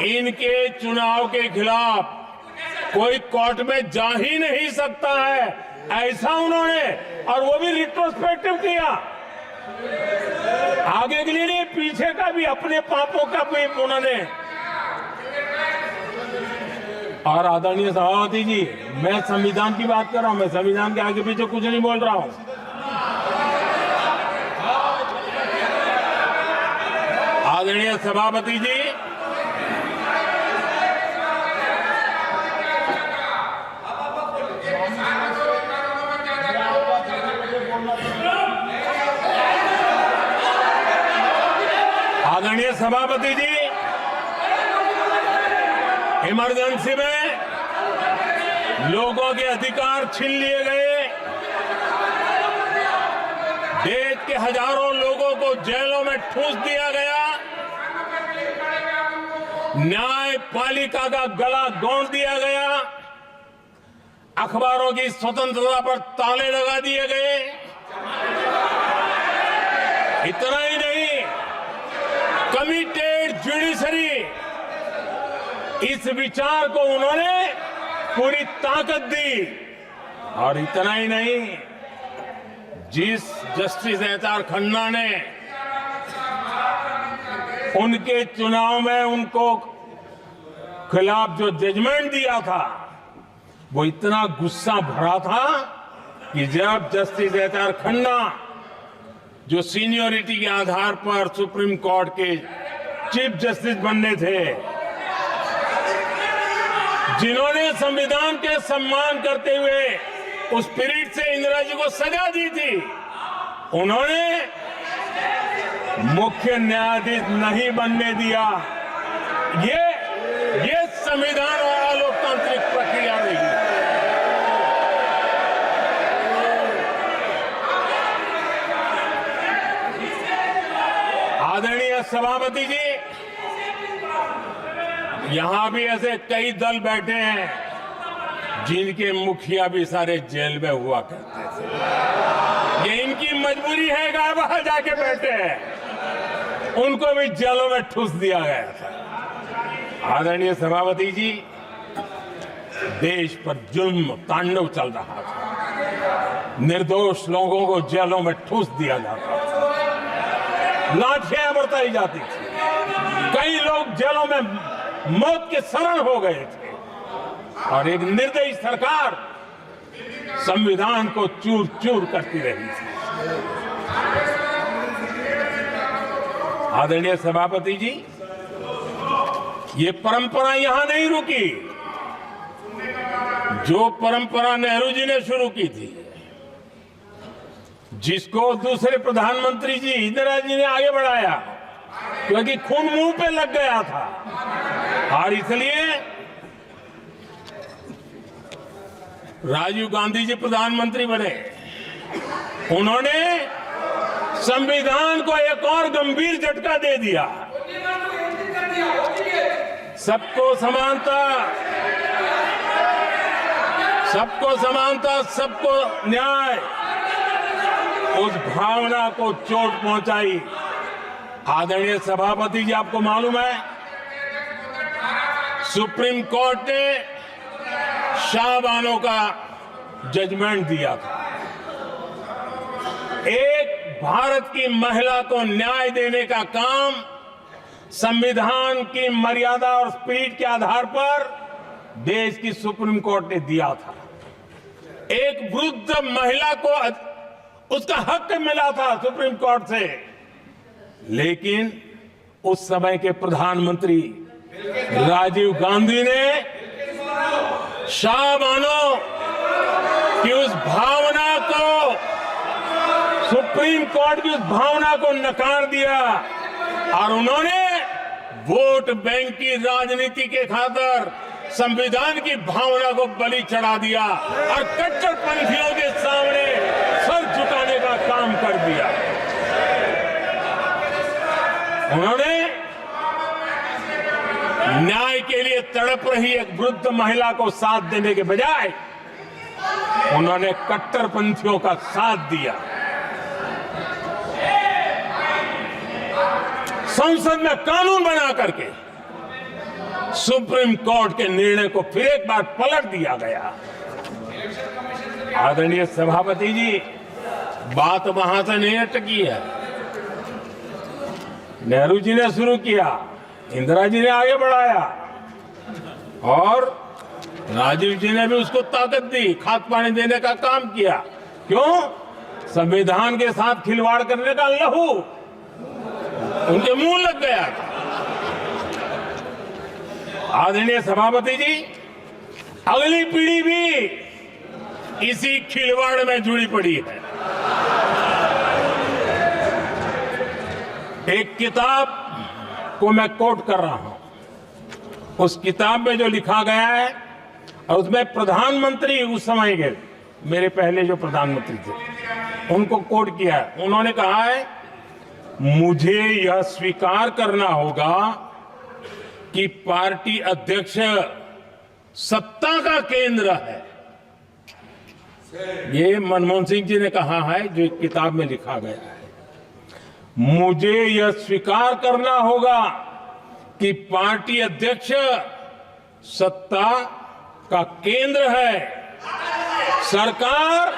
इनके चुनाव के खिलाफ कोई कोर्ट में जा ही नहीं सकता है, ऐसा उन्होंने, और वो भी रिट्रोस्पेक्टिव किया, आगे के लिए नहीं, पीछे का भी, अपने पापों का भी उन्होंने। और आदरणीय सभापति जी, मैं संविधान की बात कर रहा हूं, मैं संविधान के आगे पीछे कुछ नहीं बोल रहा हूं। आदरणीय सभापति जी, आदरणीय सभापति जी, इमरजेंसी में लोगों के अधिकार छीन लिए गए, देश के हजारों लोगों को जेलों में ठूंस दिया गया, न्यायपालिका का गला घोंट दिया गया, अखबारों की स्वतंत्रता पर ताले लगा दिए गए। इतना ही नहीं, कमिटेड जुडिशरी, इस विचार को उन्होंने पूरी ताकत दी। और इतना ही नहीं, जिस जस्टिस एच.आर. खन्ना ने उनके चुनाव में उनको खिलाफ जो जजमेंट दिया था, वो इतना गुस्सा भरा था कि जब जस्टिस एच.आर. खन्ना, जो सीनियरिटी के आधार पर सुप्रीम कोर्ट के चीफ जस्टिस बनने थे, जिन्होंने संविधान के सम्मान करते हुए उस स्पिरिट से इंदिरा जी को सजा दी थी, उन्होंने मुख्य न्यायाधीश नहीं बनने दिया। ये संविधान और अलोकतांत्रिक प्रक्रिया रही। आदरणीय सभापति जी, यहां भी ऐसे कई दल बैठे हैं जिनके मुखिया भी सारे जेल में हुआ करते थे। ये इनकी मजबूरी है कि वहां जाके बैठे हैं, उनको भी जेलों में ठूस दिया गया था। आदरणीय सभापति जी, देश पर जुल्म तांडव चल रहा था, निर्दोष लोगों को जेलों में ठूस दिया जाता था, लाठियां बरताई जाती थी, कई लोग जेलों में मौत के शरण हो गए थे, और एक निर्दयी सरकार संविधान को चूर चूर करती रही थी। आदरणीय सभापति जी, ये परंपरा यहां नहीं रुकी। जो परंपरा नेहरू जी ने शुरू की थी, जिसको दूसरे प्रधानमंत्री जी इंदिरा जी ने आगे बढ़ाया, क्योंकि खून मुंह पे लग गया था, और इसलिए राजीव गांधी जी प्रधानमंत्री बने। उन्होंने संविधान को एक और गंभीर झटका दे दिया। सबको समानता, सबको समानता, सबको न्याय, उस भावना को चोट पहुंचाई। आदरणीय सभापति जी, आपको मालूम है, सुप्रीम कोर्ट ने शाहबानो का जजमेंट दिया था। एक भारत की महिला को न्याय देने का काम संविधान की मर्यादा और स्पिरिट के आधार पर देश की सुप्रीम कोर्ट ने दिया था। एक वृद्ध महिला को उसका हक मिला था सुप्रीम कोर्ट से, लेकिन उस समय के प्रधानमंत्री राजीव गांधी ने शाह बानो की उस भावना को, सुप्रीम कोर्ट की उस भावना को नकार दिया और उन्होंने वोट बैंक की राजनीति के खातिर संविधान की भावना को बलि चढ़ा दिया और कट्टरपंथियों के सामने सर झुकाने का काम कर दिया। उन्होंने न्याय के लिए तड़प रही एक वृद्ध महिला को साथ देने के बजाय उन्होंने कट्टरपंथियों का साथ दिया। संसद में कानून बना करके सुप्रीम कोर्ट के निर्णय को फिर एक बार पलट दिया गया। आदरणीय सभापति जी, बात वहां से नहीं अटकी है। नेहरू जी ने शुरू किया, इंदिरा जी ने आगे बढ़ाया और राजीव जी ने भी उसको ताकत दी, खाद पानी देने का काम किया। क्यों? संविधान के साथ खिलवाड़ करने का लहू उनके मुंह लग गया था। आदरणीय सभापति जी, अगली पीढ़ी भी इसी खिलवाड़ में जुड़ी पड़ी है। एक किताब को मैं कोट कर रहा हूं। उस किताब में जो लिखा गया है और उसमें प्रधानमंत्री उस समय के मेरे पहले जो प्रधानमंत्री थे उनको कोट किया है। उन्होंने कहा है, मुझे यह स्वीकार करना होगा कि पार्टी अध्यक्ष सत्ता का केंद्र है। ये मनमोहन सिंह जी ने कहा है, जो एक किताब में लिखा गया है। मुझे यह स्वीकार करना होगा कि पार्टी अध्यक्ष सत्ता का केंद्र है। सरकार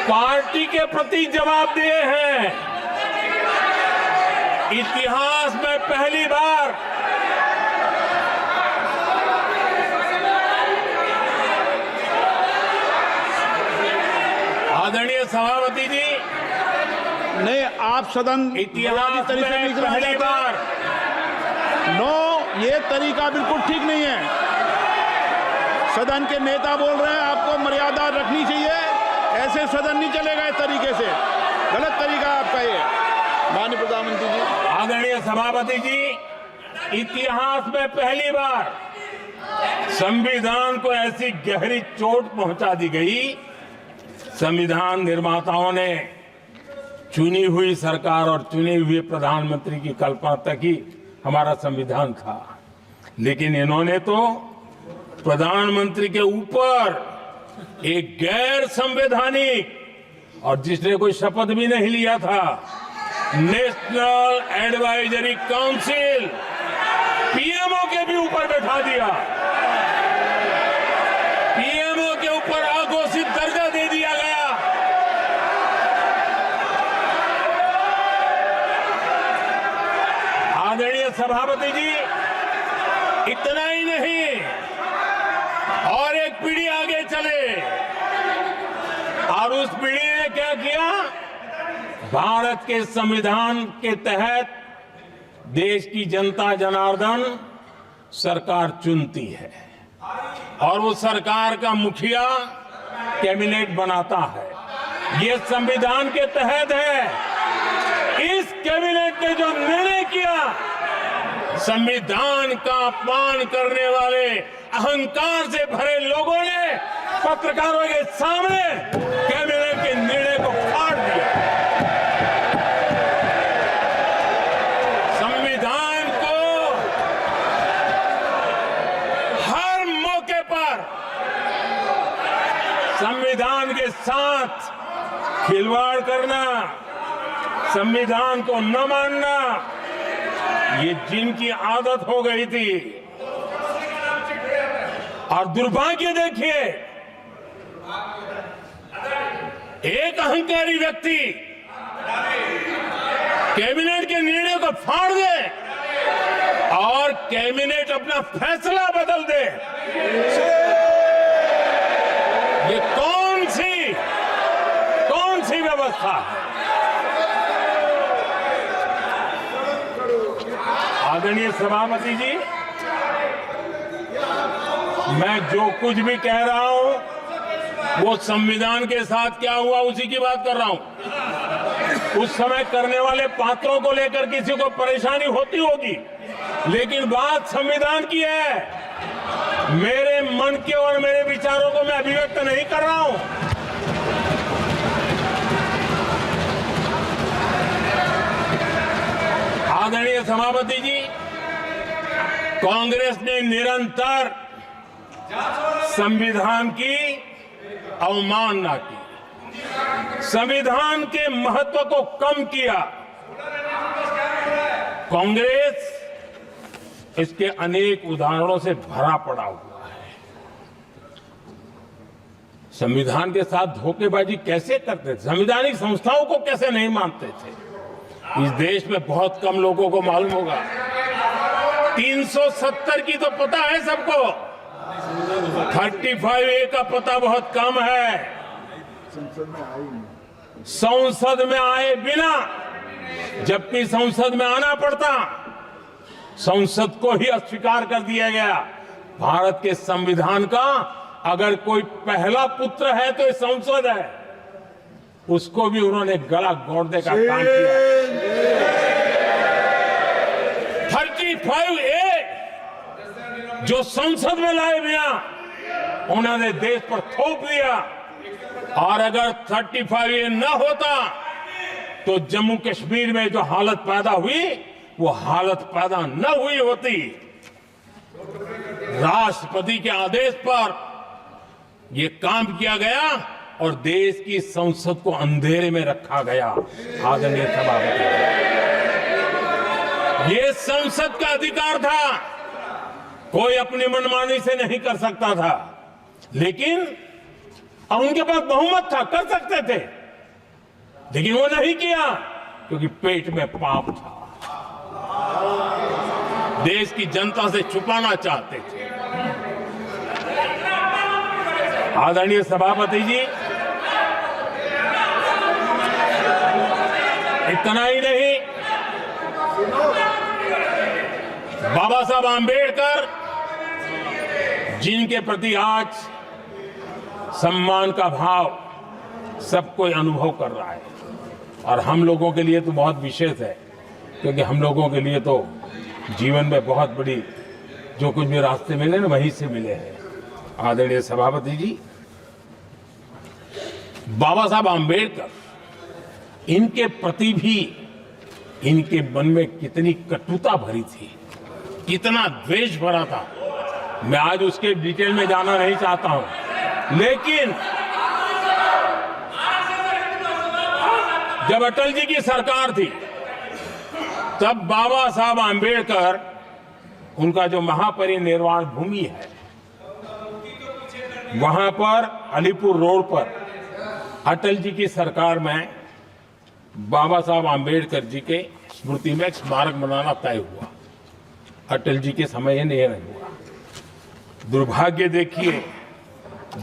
पार्टी के प्रति जवाबदेह है। इतिहास में पहली बार आदरणीय सभापति जी, नहीं, आप सदन इतिहास में पहली बार ये तरीका बिल्कुल ठीक नहीं है। सदन के नेता बोल रहे हैं, आपको मर्यादा रखनी चाहिए। ऐसे सदन नहीं चलेगा इस तरीके से, गलत तरीका आपका ये। माननीय प्रधानमंत्री जी, आदरणीय सभापति जी, इतिहास में पहली बार संविधान को ऐसी गहरी चोट पहुंचा दी गई। संविधान निर्माताओं ने चुनी हुई सरकार और चुने हुए प्रधानमंत्री की कल्पना तक ही हमारा संविधान था, लेकिन इन्होंने तो प्रधानमंत्री के ऊपर एक गैर संवैधानिक, और जिसने कोई शपथ भी नहीं लिया था, नेशनल एडवाइजरी काउंसिल पीएमओ के भी ऊपर बैठा दिया। पीएमओ के ऊपर अघोषित दर्जा दे दिया गया। आदरणीय सभापति जी, इतना ही नहीं, और एक पीढ़ी आगे चले और उस पीढ़ी ने क्या किया? भारत के संविधान के तहत देश की जनता जनार्दन सरकार चुनती है और वो सरकार का मुखिया कैबिनेट बनाता है। ये संविधान के तहत है। इस कैबिनेट ने जो निर्णय किया, संविधान का अपमान करने वाले अहंकार से भरे लोगों ने पत्रकारों के सामने कैबिनेट के निर्णय को फाड़ दिया। संविधान को हर मौके पर संविधान के साथ खिलवाड़ करना, संविधान को न मानना, ये जिनकी आदत हो गई थी। और दुर्भाग्य देखिए, एक अहंकारी व्यक्ति कैबिनेट के निर्णय को फाड़ दे और कैबिनेट अपना फैसला बदल दे। ये कौन सी व्यवस्था है? आदरणीय सभापति जी, मैं जो कुछ भी कह रहा हूं वो संविधान के साथ क्या हुआ उसी की बात कर रहा हूं। उस समय करने वाले पात्रों को लेकर किसी को परेशानी होती होगी, लेकिन बात संविधान की है। मेरे मन के और मेरे विचारों को मैं अभिव्यक्त नहीं कर रहा हूं। आदरणीय सभापति जी, कांग्रेस ने निरंतर संविधान की अवमानना की, संविधान के महत्व को कम किया। कांग्रेस इसके अनेक उदाहरणों से भरा पड़ा हुआ है। संविधान के साथ धोखेबाजी कैसे करते थे, संवैधानिक संस्थाओं को कैसे नहीं मानते थे, इस देश में बहुत कम लोगों को मालूम होगा। 370 की तो पता है सबको, 35A का पता बहुत कम है। संसद में आए बिना, जबकि संसद में आना पड़ता, संसद को ही अस्वीकार कर दिया गया। भारत के संविधान का अगर कोई पहला पुत्र है तो ये संसद है, उसको भी उन्होंने गला घोटने का काम किया। 35A जो संसद में लाए बिना उन्होंने देश पर थोप दिया, और अगर 35A न होता तो जम्मू कश्मीर में जो हालत पैदा हुई वो हालत पैदा न हुई होती। राष्ट्रपति के आदेश पर यह काम किया गया और देश की संसद को अंधेरे में रखा गया। आदरणीय सभापति, ये संसद का अधिकार था, कोई अपनी मनमानी से नहीं कर सकता था, लेकिन और उनके पास बहुमत था, कर सकते थे, लेकिन वो नहीं किया क्योंकि पेट में पाप था, देश की जनता से छुपाना चाहते थे। आदरणीय सभापति जी, इतना ही नहीं, बाबा साहब आंबेडकर जिनके प्रति आज सम्मान का भाव सब कोई अनुभव कर रहा है, और हम लोगों के लिए तो बहुत विशेष है, क्योंकि हम लोगों के लिए तो जीवन में बहुत बड़ी जो कुछ भी रास्ते मिले ना वहीं से मिले हैं। आदरणीय सभापति जी, बाबा साहब आंबेडकर, इनके प्रति भी इनके मन में कितनी कटुता भरी थी, कितना द्वेष भरा था, मैं आज उसके डिटेल में जाना नहीं चाहता हूं। लेकिन जब अटल जी की सरकार थी तब बाबा साहब आंबेडकर, उनका जो महापरिनिर्वाण भूमि है, वहां पर अलीपुर रोड पर अटल जी की सरकार में बाबा साहब आंबेडकर जी के स्मृति में एक स्मारक बनाना तय हुआ। अटल जी के समय नहीं हुआ। दुर्भाग्य देखिए,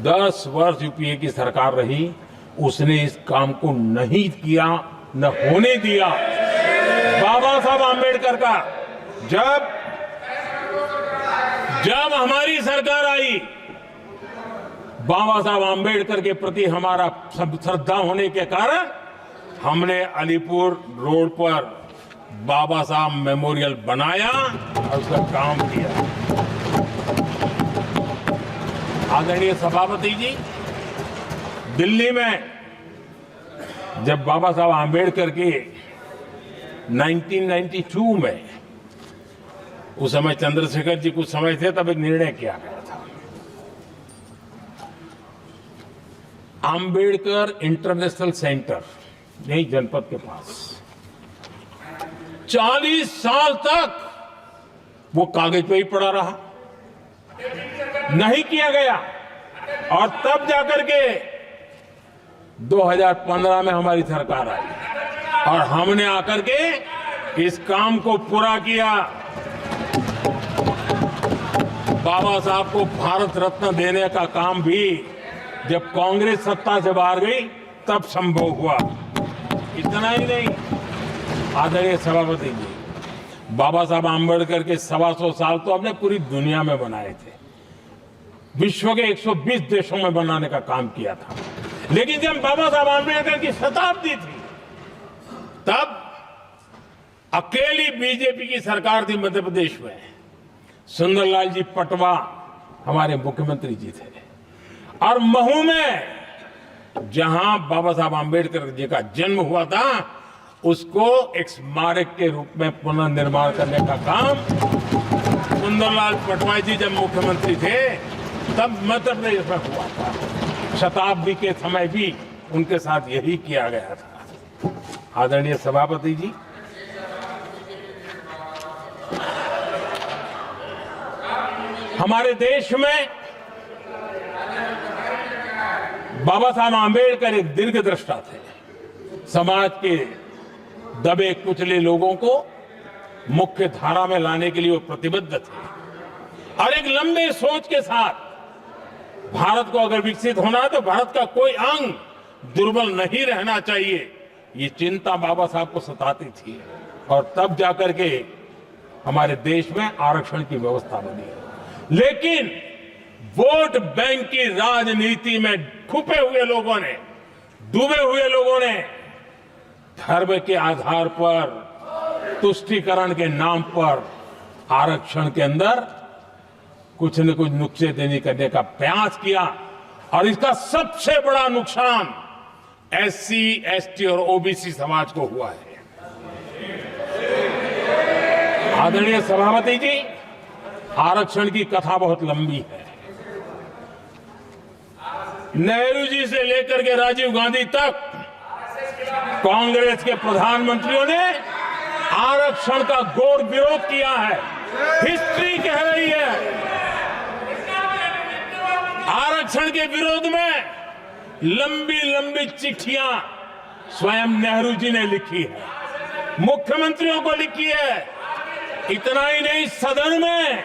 10 वर्ष यूपीए की सरकार रही, उसने इस काम को नहीं किया, न होने दिया। बाबा साहब आंबेडकर का जब हमारी सरकार आई, बाबा साहब आंबेडकर के प्रति हमारा श्रद्धा होने के कारण हमने अलीपुर रोड पर बाबा साहब मेमोरियल बनाया और उसका काम किया। आदरणीय सभापति जी, दिल्ली में जब बाबा साहब आंबेडकर के 1992 में, उस समय चंद्रशेखर जी कुछ समय थे, तब एक निर्णय किया गया था, आंबेडकर इंटरनेशनल सेंटर यही जनपद के पास 40 साल तक वो कागज पे ही पड़ा रहा, नहीं किया गया। और तब जाकर के 2015 में हमारी सरकार आई और हमने आकर के इस काम को पूरा किया। बाबा साहब को भारत रत्न देने का काम भी जब कांग्रेस सत्ता से बाहर गई तब संभव हुआ। इतना ही नहीं, आदरणीय सभापति जी, बाबा साहब आम्बेडकर के 125 साल तो हमने पूरी दुनिया में बनाए थे, विश्व के 120 देशों में बनाने का काम किया था। लेकिन जब बाबा साहब आम्बेडकर की शताब्दी थी तब अकेली बीजेपी की सरकार थी मध्य प्रदेश में। सुंदरलाल जी पटवा हमारे मुख्यमंत्री जी थे और महू में जहां बाबा साहब आम्बेडकर जी का जन्म हुआ था उसको एक स्मारक के रूप में पुनर्निर्माण करने का काम सुंदरलाल पटवा जी जब मुख्यमंत्री थे तब मध्य प्रदेश में हुआ था। शताब्दी के समय भी उनके साथ यही किया गया था। आदरणीय सभापति जी, हमारे देश में बाबा साहब आम्बेडकर एक दीर्घदृष्टा थे। समाज के दबे कुचले लोगों को मुख्य धारा में लाने के लिए वो प्रतिबद्ध थे और एक लंबे सोच के साथ भारत को अगर विकसित होना है तो भारत का कोई अंग दुर्बल नहीं रहना चाहिए, ये चिंता बाबा साहब को सताती थी और तब जाकर के हमारे देश में आरक्षण की व्यवस्था बनी। लेकिन वोट बैंक की राजनीति में छुपे हुए लोगों ने, डूबे हुए लोगों ने धर्म के आधार पर, तुष्टीकरण के नाम पर आरक्षण के अंदर कुछ न कुछ नुक्सेदनी करने का प्रयास किया और इसका सबसे बड़ा नुकसान एससी, एसटी और ओबीसी समाज को हुआ है। आदरणीय सभापति जी, आरक्षण की कथा बहुत लंबी है। नेहरू जी से लेकर के राजीव गांधी तक कांग्रेस के प्रधानमंत्रियों ने आरक्षण का घोर विरोध किया है। हिस्ट्री कह रही है आरक्षण के विरोध में लंबी लंबी चिट्ठियां स्वयं नेहरू जी ने लिखी है, मुख्यमंत्रियों को लिखी है। इतना ही नहीं, सदन में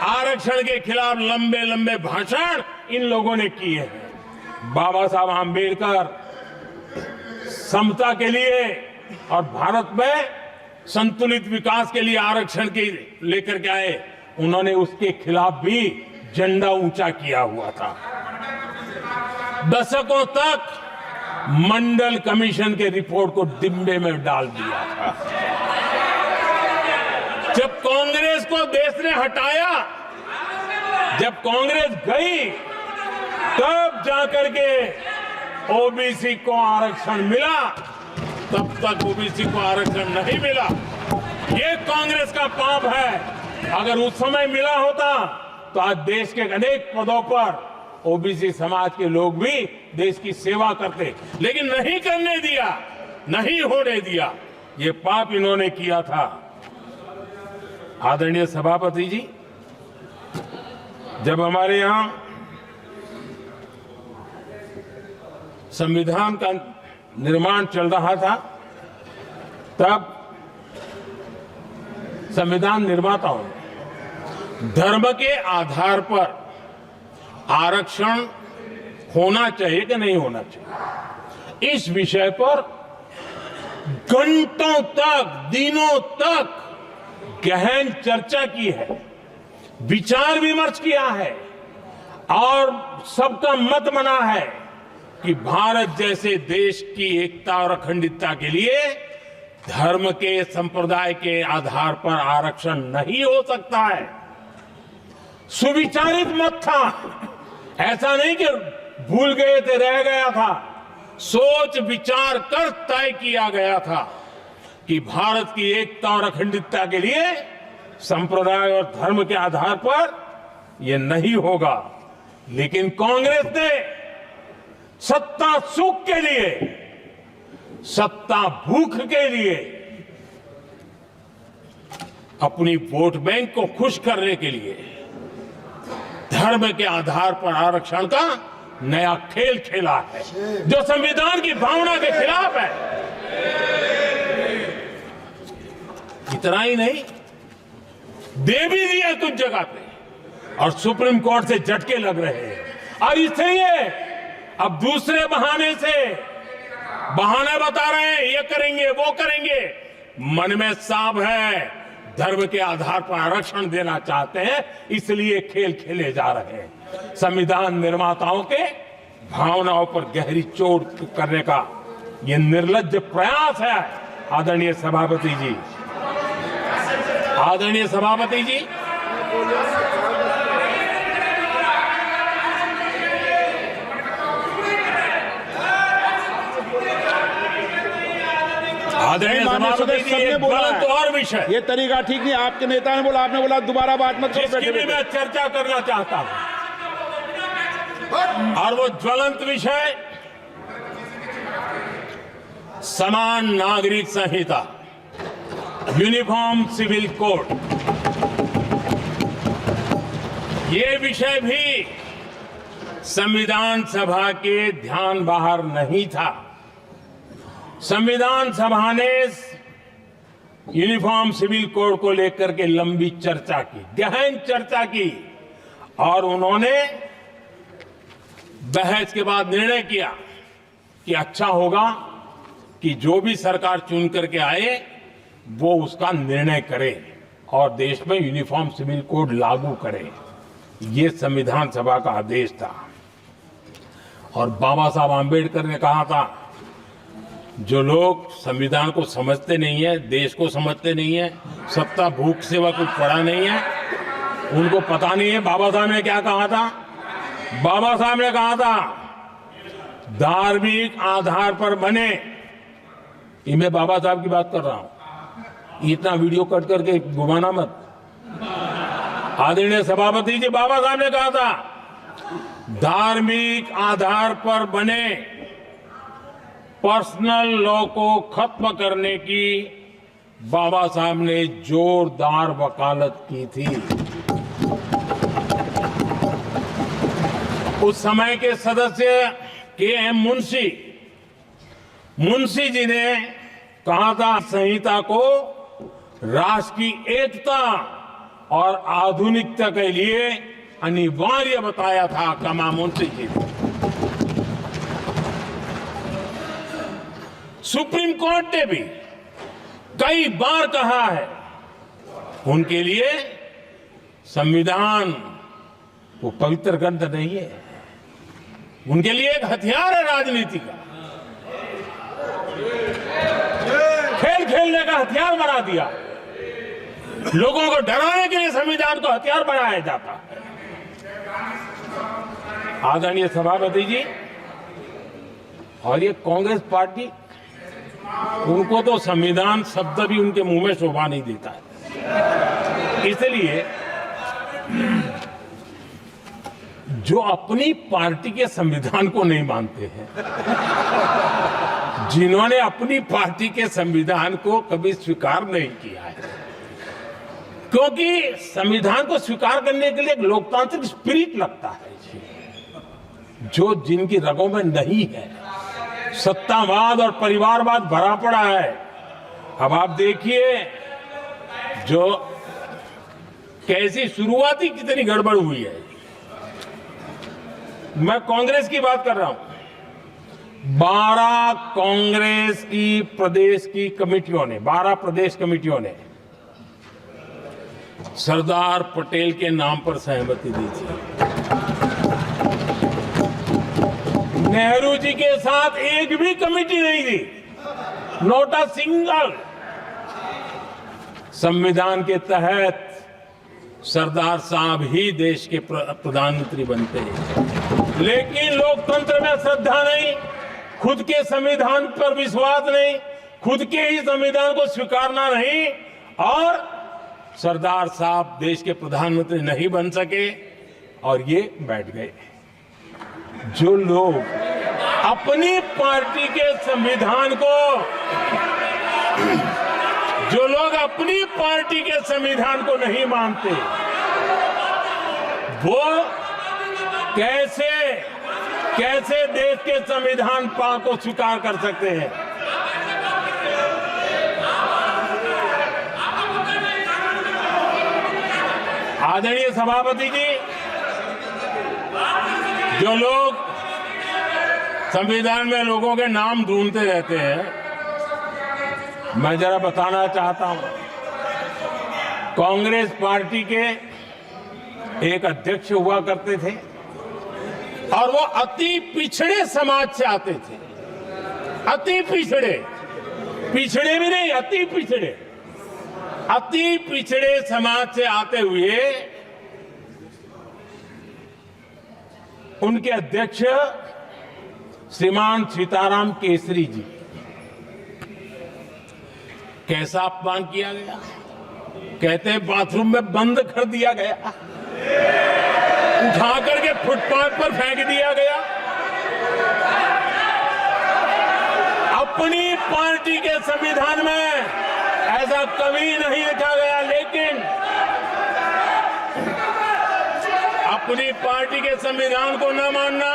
आरक्षण के खिलाफ लंबे लंबे भाषण इन लोगों ने किए हैं। बाबा साहब आम्बेडकर समता के लिए और भारत में संतुलित विकास के लिए आरक्षण के लेकर के आए, उन्होंने उसके खिलाफ भी झंडा ऊंचा किया हुआ था। दशकों तक मंडल कमीशन के रिपोर्ट को डिब्बे में डाल दिया था। जब कांग्रेस को देश ने हटाया, जब कांग्रेस गई, तब जाकर के ओबीसी को आरक्षण मिला, तब तक ओबीसी को आरक्षण नहीं मिला। ये कांग्रेस का पाप है। अगर उस समय मिला होता तो आज देश के अनेक पदों पर ओबीसी समाज के लोग भी देश की सेवा करते, लेकिन नहीं करने दिया, नहीं होने दिया। ये पाप इन्होंने किया था। आदरणीय सभापति जी, जब हमारे यहां संविधान का निर्माण चल रहा था, तब संविधान निर्माताओं ने धर्म के आधार पर आरक्षण होना चाहिए कि नहीं होना चाहिए, इस विषय पर घंटों तक, दिनों तक गहन चर्चा की है, विचार विमर्श किया है और सबका मत बना है कि भारत जैसे देश की एकता और अखंडता के लिए धर्म के, संप्रदाय के आधार पर आरक्षण नहीं हो सकता है। सुविचारित मत था, ऐसा नहीं कि भूल गए थे, रह गया था। सोच विचार कर तय किया गया था कि भारत की एकता और अखंडता के लिए संप्रदाय और धर्म के आधार पर यह नहीं होगा। लेकिन कांग्रेस ने सत्ता सुख के लिए, सत्ता भूख के लिए, अपनी वोट बैंक को खुश करने के लिए धर्म के आधार पर आरक्षण का नया खेल खेला है, जो संविधान की भावना के खिलाफ है। इतना ही नहीं, दे भी दिया कुछ जगह पे और सुप्रीम कोर्ट से झटके लग रहे हैं और इसलिए अब दूसरे बहाने से बहाने बता रहे हैं, ये करेंगे वो करेंगे। मन में साफ है, धर्म के आधार पर आरक्षण देना चाहते हैं, इसलिए खेल खेले जा रहे हैं। संविधान निर्माताओं के भावनाओं पर गहरी चोट करने का ये निर्लज्ज प्रयास है। आदरणीय सभापति जी, आदरणीय सभापति जी, आदरणीय सभापति जी, एक गलत और विषय, ये तरीका ठीक नहीं। आपके नेता ने बोला, आपने बोला दोबारा बात मत करो। जिसकी भी मैं चर्चा करना चाहता हूं और वो ज्वलंत विषय समान नागरिक संहिता, यूनिफॉर्म सिविल कोड। ये विषय भी संविधान सभा के ध्यान बाहर नहीं था। संविधान सभा ने यूनिफॉर्म सिविल कोड को लेकर के लंबी चर्चा की, गहन चर्चा की और उन्होंने बहस के बाद निर्णय किया कि अच्छा होगा कि जो भी सरकार चुन करके आए वो उसका निर्णय करे और देश में यूनिफॉर्म सिविल कोड लागू करे। ये संविधान सभा का आदेश था। और बाबा साहब आंबेडकर ने कहा था, जो लोग संविधान को समझते नहीं है, देश को समझते नहीं है, सत्ता भूख सेवा कुछ पड़ा नहीं है, उनको पता नहीं है बाबा साहब ने क्या कहा था। बाबा साहब ने कहा था, धार्मिक आधार पर बने, ये मैं बाबा साहब की बात कर रहा हूं, इतना वीडियो कट करके घुमाना मत। आदरणीय सभापति जी, बाबा साहब ने कहा था, धार्मिक आधार पर बने पर्सनल लॉ को खत्म करने की बाबा साहब ने जोरदार वकालत की थी। उस समय के सदस्य के.एम. मुंशी जी ने कहा था, संहिता को राष्ट्र की एकता और आधुनिकता के लिए अनिवार्य बताया था। कमा मुंशी जी ने। सुप्रीम कोर्ट ने भी कई बार कहा है, उनके लिए संविधान वो पवित्र ग्रंथ नहीं है, उनके लिए एक हथियार है राजनीति का। खेल खेलने का हथियार बना दिया। लोगों को डराने के लिए संविधान को हथियार बनाया जाता है। आदरणीय सभापति जी, और ये कांग्रेस पार्टी, उनको तो संविधान शब्द भी उनके मुंह में शोभा नहीं देता है। इसलिए जो अपनी पार्टी के संविधान को नहीं मानते हैं, जिन्होंने अपनी पार्टी के संविधान को कभी स्वीकार नहीं किया है, क्योंकि संविधान को स्वीकार करने के लिए एक लोकतांत्रिक स्पिरिट लगता है जो जिनकी रगों में नहीं है। सत्तावाद और परिवारवाद भरा पड़ा है। अब आप देखिए जो कैसी शुरुआती कितनी गड़बड़ हुई है। मैं कांग्रेस की बात कर रहा हूं। 12 कांग्रेस की प्रदेश की कमेटियों ने, 12 प्रदेश कमेटियों ने सरदार पटेल के नाम पर सहमति दी थी। नेहरू जी के साथ एक भी कमेटी नहीं थी, नॉट अ सिंगल। संविधान के तहत सरदार साहब ही देश के प्रधानमंत्री बनते हैं, लेकिन लोकतंत्र में श्रद्धा नहीं, खुद के संविधान पर विश्वास नहीं, खुद के ही संविधान को स्वीकारना नहीं, और सरदार साहब देश के प्रधानमंत्री नहीं बन सके और ये बैठ गए। जो लोग अपनी पार्टी के संविधान को, जो लोग अपनी पार्टी के संविधान को नहीं मानते, वो कैसे देश के संविधान को स्वीकार कर सकते हैं। आदरणीय सभापति जी, जो लोग संविधान में लोगों के नाम ढूंढते रहते हैं, मैं जरा बताना चाहता हूं। कांग्रेस पार्टी के एक अध्यक्ष हुआ करते थे और वो अति पिछड़े समाज से आते थे। अति पिछड़े, पिछड़े भी नहीं, अति पिछड़े, अति पिछड़े समाज से आते हुए उनके अध्यक्ष श्रीमान सीताराम केसरी जी, कैसा अपमान किया गया। कहते हैं बाथरूम में बंद कर दिया गया, उठा करके फुटपाथ पर फेंक दिया गया। अपनी पार्टी के संविधान में ऐसा कभी नहीं लिखा गया, लेकिन अपनी पार्टी के संविधान को न मानना,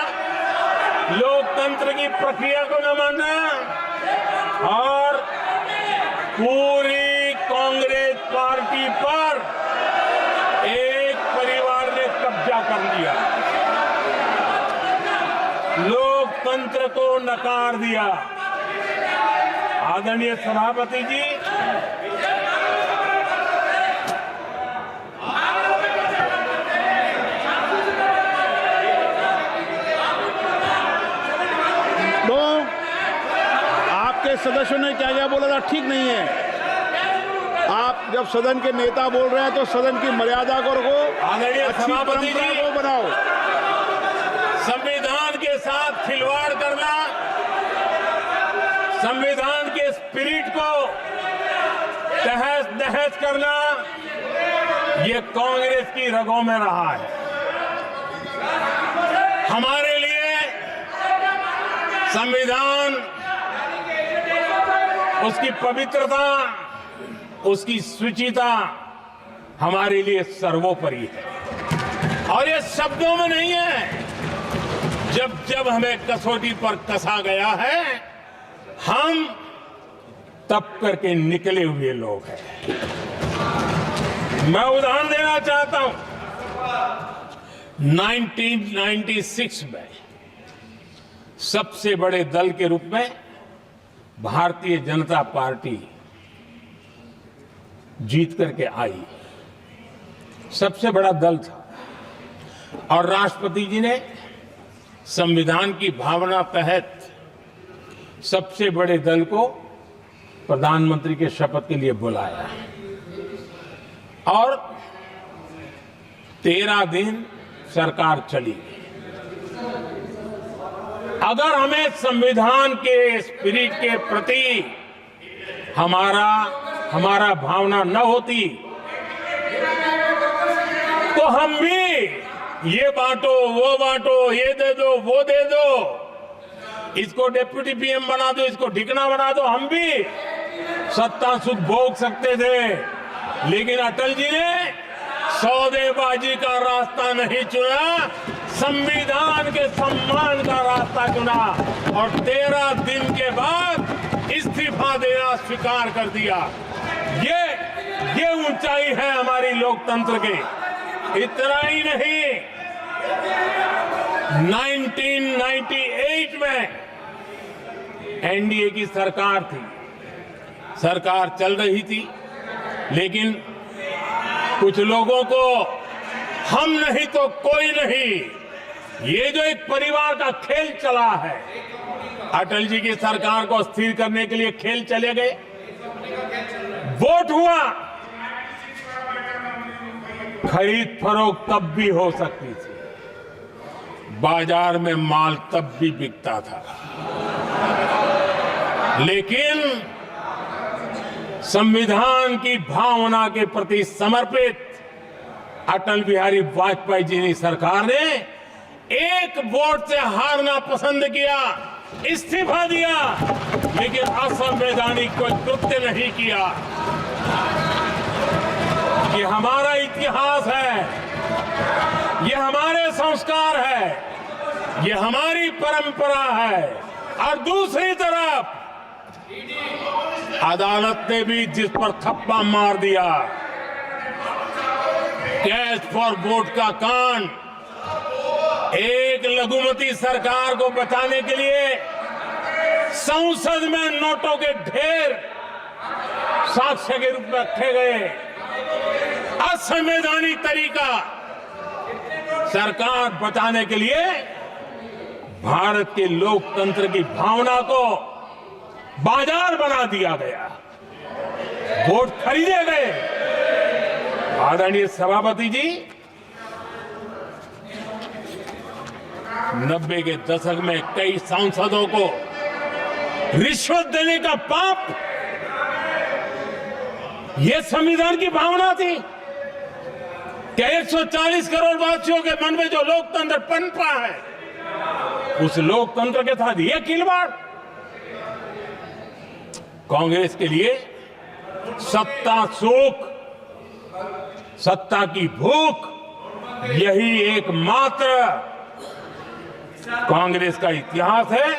लोकतंत्र की प्रक्रिया को न मानना और पूरी कांग्रेस पार्टी पर एक परिवार ने कब्जा कर लिया, लोकतंत्र को नकार दिया। आदरणीय सभापति जी, तो आपके सदस्यों ने क्या क्या बोला था, ठीक नहीं है। आप जब सदन के नेता बोल रहे हैं तो सदन की मर्यादा को रखो, आदरणीय सभापति जी को बनाओ। संविधान के साथ खिलवाड़ करना, संविधान के स्पिरिट को तहस नहस करना, ये कांग्रेस की रगों में रहा है। हमारे लिए संविधान, उसकी पवित्रता, उसकी शुचिता हमारे लिए सर्वोपरि है। और ये शब्दों में नहीं है, जब जब हमें कसौटी पर कसा गया है, हम तप करके निकले हुए लोग हैं। मैं उदाहरण देना चाहता हूं। 1996 में सबसे बड़े दल के रूप में भारतीय जनता पार्टी जीत करके आई, सबसे बड़ा दल था। और राष्ट्रपति जी ने संविधान की भावना तहत सबसे बड़े दल को प्रधानमंत्री के शपथ के लिए बुलाया और 13 दिन सरकार चली। अगर हमें संविधान के स्पिरिट के प्रति हमारा भावना न होती तो हम भी ये बांटो, वो बांटो, ये दे दो, वो दे दो, इसको डिप्टी पीएम बना दो, इसको ढिकना बना दो, हम भी सत्ता सुख भोग सकते थे। लेकिन अटल जी ने सौदेबाजी का रास्ता नहीं चुना, संविधान के सम्मान का रास्ता चुना और 13 दिन के बाद इस्तीफा देना स्वीकार कर दिया। ये ऊंचाई है हमारी लोकतंत्र के। इतना ही नहीं, 1998 में एनडीए की सरकार थी, सरकार चल रही थी, लेकिन कुछ लोगों को हम नहीं तो कोई नहीं, ये जो एक परिवार का खेल चला है, अटल जी की सरकार को अस्थिर करने के लिए खेल चले गए। वोट हुआ, खरीद फरोख्त तब भी हो सकती थी, बाजार में माल तब भी बिकता था, लेकिन संविधान की भावना के प्रति समर्पित अटल बिहारी वाजपेयी जी की सरकार ने एक वोट से हारना पसंद किया, इस्तीफा दिया, लेकिन असंवैधानिक कोई कृत्य नहीं किया। ये हमारा इतिहास है, ये हमारे संस्कार है, ये हमारी परंपरा है। और दूसरी तरफ अदालत ने भी जिस पर थप्पा मार दिया, कैश फॉर वोट का कांड, एक लघुमती सरकार को बचाने के लिए संसद में नोटों के ढेर साक्ष्य के रूप में रखे गए। असंवैधानिक तरीका। सरकार बचाने के लिए भारत के लोकतंत्र की भावना को बाजार बना दिया गया, वोट खरीदे गए। आदरणीय सभापति जी, 90 के दशक में कई सांसदों को रिश्वत देने का पाप, यह संविधान की भावना थी कि 140 करोड़ वासियों के मन में जो लोकतंत्र पनपा है, उस लोकतंत्र के साथ यह खिलवाड़। कांग्रेस के लिए सत्ता सुख, सत्ता की भूख, यही एकमात्र कांग्रेस का इतिहास है,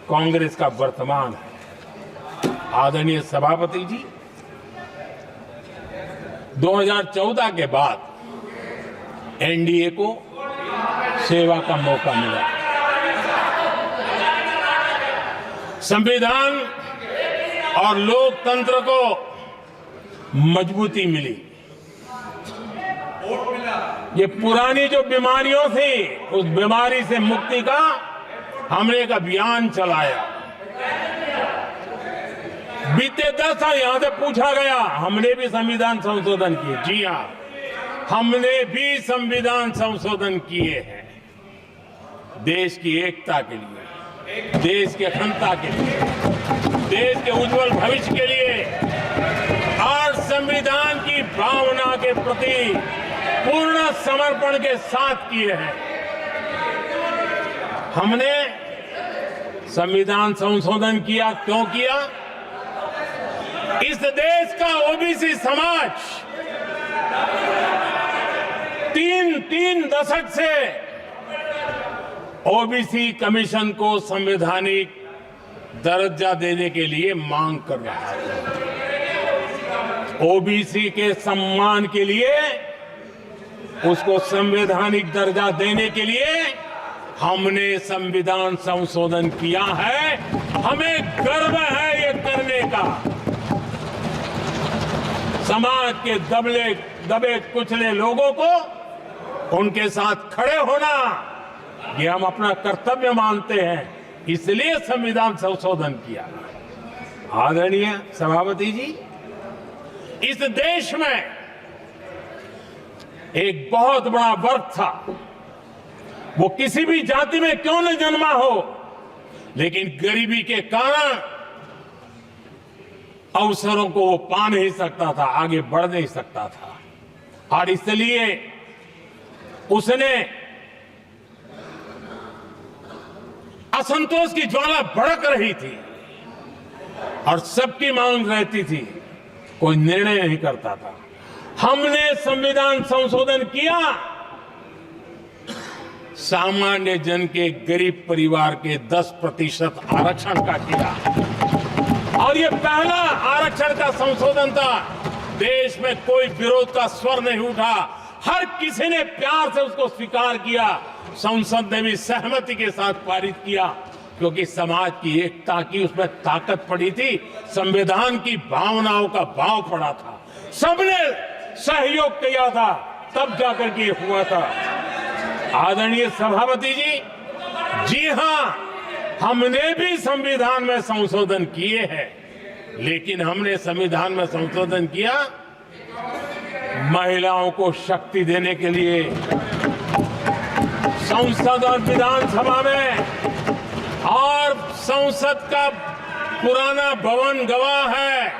कांग्रेस का वर्तमान है। आदरणीय सभापति जी, 2014 के बाद एनडीए को सेवा का मौका मिला। संविधान और लोकतंत्र को मजबूती मिली। ये पुरानी जो बीमारियों थी, उस बीमारी से मुक्ति का हमने एक अभियान चलाया। बीते 10 साल यहां से पूछा गया, हमने भी संविधान संशोधन किए। जी हां, हमने भी संविधान संशोधन किए हैं, देश की एकता के लिए, देश की अखंडता के लिए, देश के उज्जवल भविष्य के लिए और संविधान की भावना के प्रति पूर्ण समर्पण के साथ किए हैं। हमने संविधान संशोधन किया, क्यों किया? इस देश का ओबीसी समाज तीन दशक से ओबीसी कमीशन को संवैधानिक दर्जा देने के लिए मांग कर रहा है। ओबीसी के सम्मान के लिए, उसको संवैधानिक दर्जा देने के लिए हमने संविधान संशोधन किया है। हमें गर्व है ये करने का। समाज के दबे कुचले लोगों को उनके साथ खड़े होना, ये हम अपना कर्तव्य मानते हैं, इसलिए संविधान संशोधन किया। आदरणीय सभापति जी, इस देश में एक बहुत बड़ा वर्ग था, वो किसी भी जाति में क्यों न जन्मा हो, लेकिन गरीबी के कारण अवसरों को वो पा नहीं सकता था, आगे बढ़ नहीं सकता था। और इसलिए उसने असंतोष की ज्वाला भड़क रही थी और सबकी मांग रहती थी, कोई निर्णय नहीं करता था। हमने संविधान संशोधन किया, सामान्य जन के गरीब परिवार के 10% आरक्षण का किया, और ये पहला आरक्षण का संशोधन था। देश में कोई विरोध का स्वर नहीं उठा, हर किसी ने प्यार से उसको स्वीकार किया। संसद ने भी सहमति के साथ पारित किया, क्योंकि समाज की एकता की उसमें ताकत पड़ी थी, संविधान की भावनाओं का भाव पड़ा था, सबने सहयोग किया था, तब जाकर के हुआ था। आदरणीय सभापति जी, जी हां, हमने भी संविधान में संशोधन किए हैं, लेकिन हमने संविधान में संशोधन किया महिलाओं को शक्ति देने के लिए। संसद और विधानसभा में, और संसद का पुराना भवन गवाह है,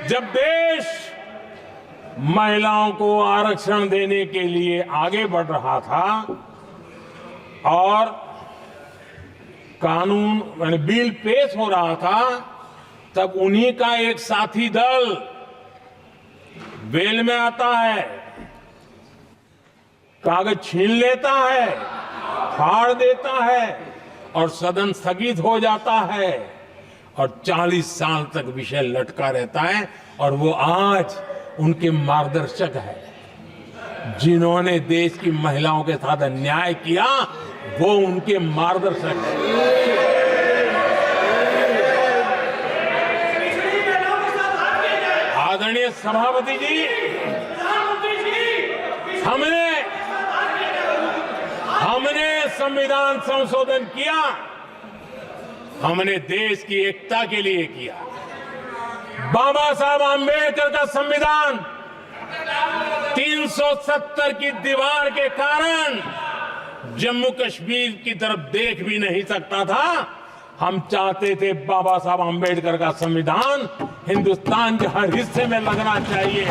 जब देश महिलाओं को आरक्षण देने के लिए आगे बढ़ रहा था और कानून यानी बिल पेश हो रहा था, तब उन्हीं का एक साथी दल वेल में आता है, कागज छीन लेता है, फाड़ देता है और सदन स्थगित हो जाता है और 40 साल तक विषय लटका रहता है। और वो आज उनके मार्गदर्शक है, जिन्होंने देश की महिलाओं के साथ अन्याय किया वो उनके मार्गदर्शक हैं। आदरणीय सभापति जी, हमने संविधान संशोधन किया, हमने देश की एकता के लिए किया। बाबा साहब आंबेडकर का संविधान 370 की दीवार के कारण जम्मू कश्मीर की तरफ देख भी नहीं सकता था। हम चाहते थे बाबा साहब आंबेडकर का संविधान हिंदुस्तान के हर हिस्से में लगना चाहिए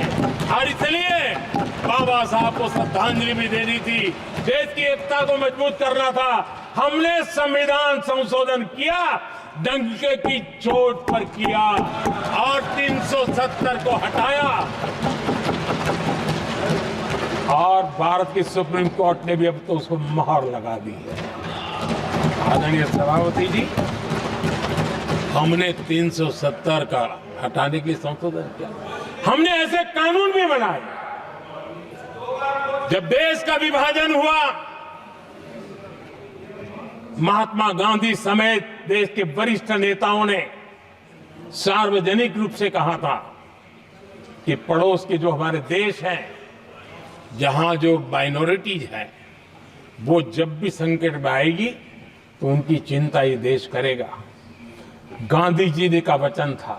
और इसलिए बाबा साहब को श्रद्धांजलि भी देनी थी, देश की एकता को मजबूत करना था। हमने संविधान संशोधन किया, डंके की चोट पर किया और 370 को हटाया और भारत की सुप्रीम कोर्ट ने भी अब तो उसको मोहर लगा दी है। आदरणीय सभापति जी, हमने 370 का हटाने के लिए संशोधन किया। हमने ऐसे कानून भी बनाए। जब देश का विभाजन हुआ, महात्मा गांधी समेत देश के वरिष्ठ नेताओं ने सार्वजनिक रूप से कहा था कि पड़ोस के जो हमारे देश हैं, जहां जो माइनॉरिटीज है, वो जब भी संकट में आएगी तो उनकी चिंता ये देश करेगा। गांधी जी ने का वचन था,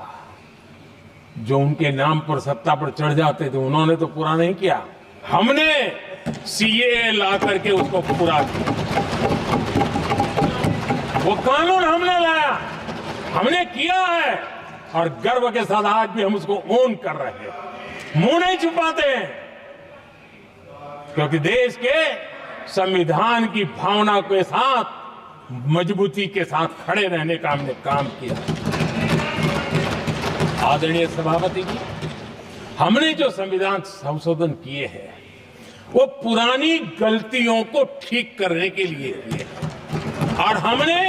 जो उनके नाम पर सत्ता पर चढ़ जाते थे उन्होंने तो पूरा नहीं किया। हमने सीएए ला करके उसको पूरा किया। वो कानून हमने लाया, हमने किया है और गर्व के साथ आज भी हम उसको ओन कर रहे हैं, मुंह नहीं छुपाते हैं, क्योंकि देश के संविधान की भावना के साथ मजबूती के साथ खड़े रहने का हमने काम किया। आदरणीय सभापति जी, हमने जो संविधान संशोधन किए हैं वो पुरानी गलतियों को ठीक करने के लिए किए हैं और हमने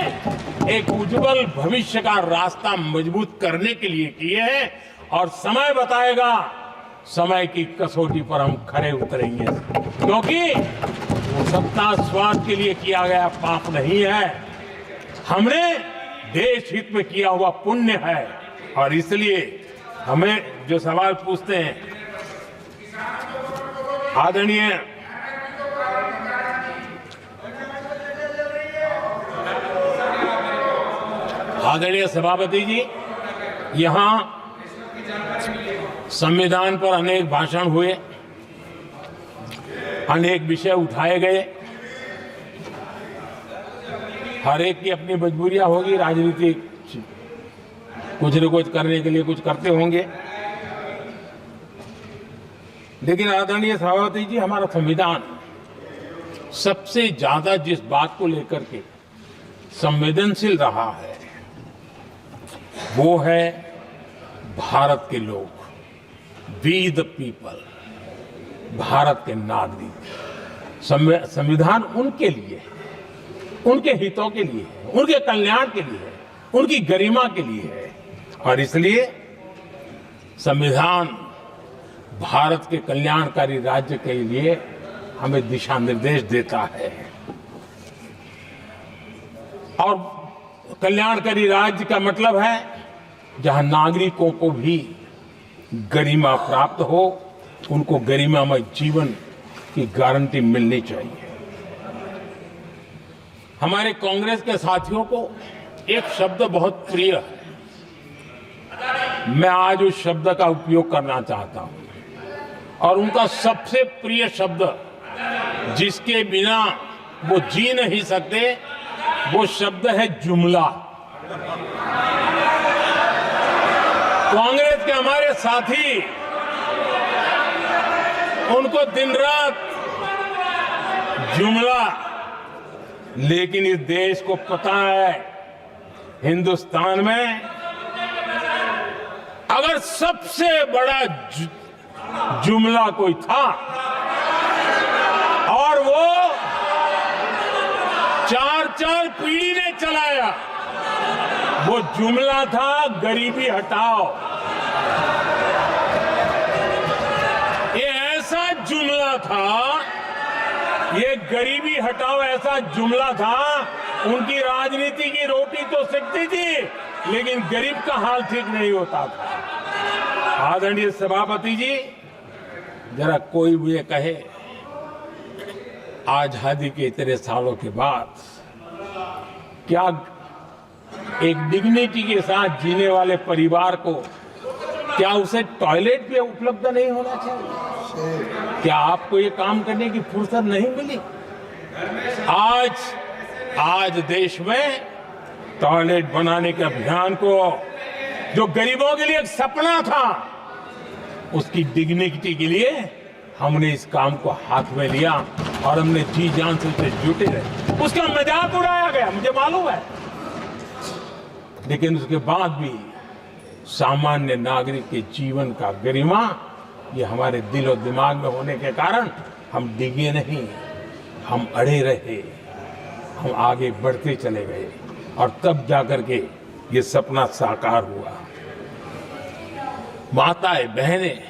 एक उज्जवल भविष्य का रास्ता मजबूत करने के लिए किए हैं और समय बताएगा, समय की कसौटी पर हम खरे उतरेंगे, क्योंकि वो सत्ता स्वार्थ के लिए किया गया पाप नहीं है, हमने देश हित में किया हुआ पुण्य है। और इसलिए हमें जो सवाल पूछते हैं आदरणीय सभापति जी, यहां संविधान पर अनेक भाषण हुए, अनेक विषय उठाए गए। हर एक की अपनी मजबूरियां होगी, राजनीति कुछ न कुछ करने के लिए कुछ करते होंगे, लेकिन आदरणीय सभापति जी, हमारा संविधान सबसे ज्यादा जिस बात को लेकर के संवेदनशील रहा है वो है भारत के लोग, वी द पीपल, भारत के नागरिक। संविधान उनके लिए है, उनके हितों के लिए है, उनके कल्याण के लिए है, उनकी गरिमा के लिए है और इसलिए संविधान भारत के कल्याणकारी राज्य के लिए हमें दिशा निर्देश देता है और कल्याणकारी राज्य का मतलब है जहां नागरिकों को भी गरिमा प्राप्त हो, उनको गरिमामय जीवन की गारंटी मिलनी चाहिए। हमारे कांग्रेस के साथियों को एक शब्द बहुत प्रिय है, मैं आज उस शब्द का उपयोग करना चाहता हूं और उनका सबसे प्रिय शब्द जिसके बिना वो जी नहीं सकते वो शब्द है जुमला। कांग्रेस के हमारे साथी उनको दिन रात जुमला, लेकिन इस देश को पता है हिंदुस्तान में अगर सबसे बड़ा जुमला कोई था और वो 4 पीढ़ी ने चलाया, वो जुमला था गरीबी हटाओ। ये ऐसा जुमला जुमला था, ये गरीबी हटाओ ऐसा जुमला था, उनकी राजनीति की रोटी तो सिकती थी, लेकिन गरीब का हाल ठीक नहीं होता था। आदरणीय सभापति जी, जरा कोई मुझे कहे, आजादी के इतने सालों के बाद क्या एक डिग्निटी के साथ जीने वाले परिवार को क्या उसे टॉयलेट भी उपलब्ध नहीं होना चाहिए? क्या आपको ये काम करने की फुर्सत नहीं मिली? आज देश में टॉयलेट बनाने के अभियान को, जो गरीबों के लिए एक सपना था, उसकी डिग्निटी के लिए हमने इस काम को हाथ में लिया और हमने जी जान से उसे जुटे रहे। उसका मजाक उड़ाया गया, मुझे मालूम है, लेकिन उसके बाद भी सामान्य नागरिक के जीवन का गरिमा, ये हमारे दिल और दिमाग में होने के कारण हम डिगे नहीं, हम अड़े रहे, हम आगे बढ़ते चले गए और तब जाकर के ये सपना साकार हुआ। माताएं बहनें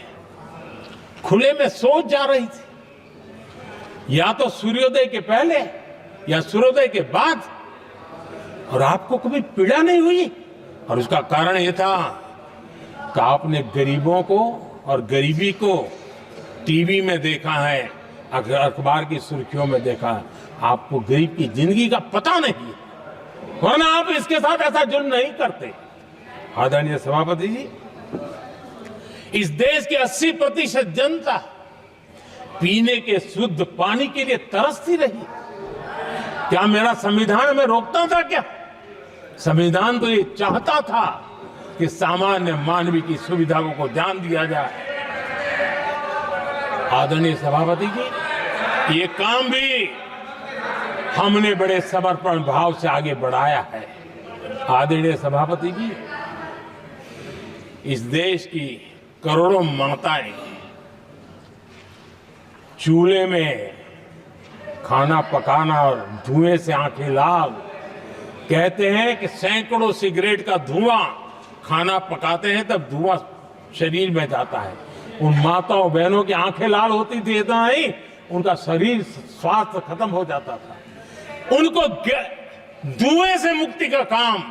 खुले में सोच जा रही थी, या तो सूर्योदय के पहले या सूर्योदय के बाद, और आपको कभी पीड़ा नहीं हुई। और उसका कारण यह था कि आपने गरीबों को और गरीबी को टीवी में देखा है, अखबार की सुर्खियों में देखा है, आपको गरीब की जिंदगी का पता नहीं, वरना आप इसके साथ ऐसा जुल्म नहीं करते। आदरणीय सभापति जी, इस देश की 80% जनता पीने के शुद्ध पानी के लिए तरसती रही। क्या मेरा संविधान हमें रोकता था? क्या संविधान तो ये चाहता था कि सामान्य मानवीय की सुविधाओं को ध्यान दिया जाए। आदरणीय सभापति जी, ये काम भी हमने बड़े समर्पण भाव से आगे बढ़ाया है। आदरणीय सभापति जी, इस देश की करोड़ों माताएं चूल्हे में खाना पकाना और धुएं से आंखें लाल, कहते हैं कि सैकड़ों सिगरेट का धुआं, खाना पकाते हैं तब धुआं शरीर में जाता है। उन माताओं बहनों की आंखें लाल होती थी, इतना नहीं, उनका शरीर स्वास्थ्य खत्म हो जाता था। उनको धुएं से मुक्ति का काम,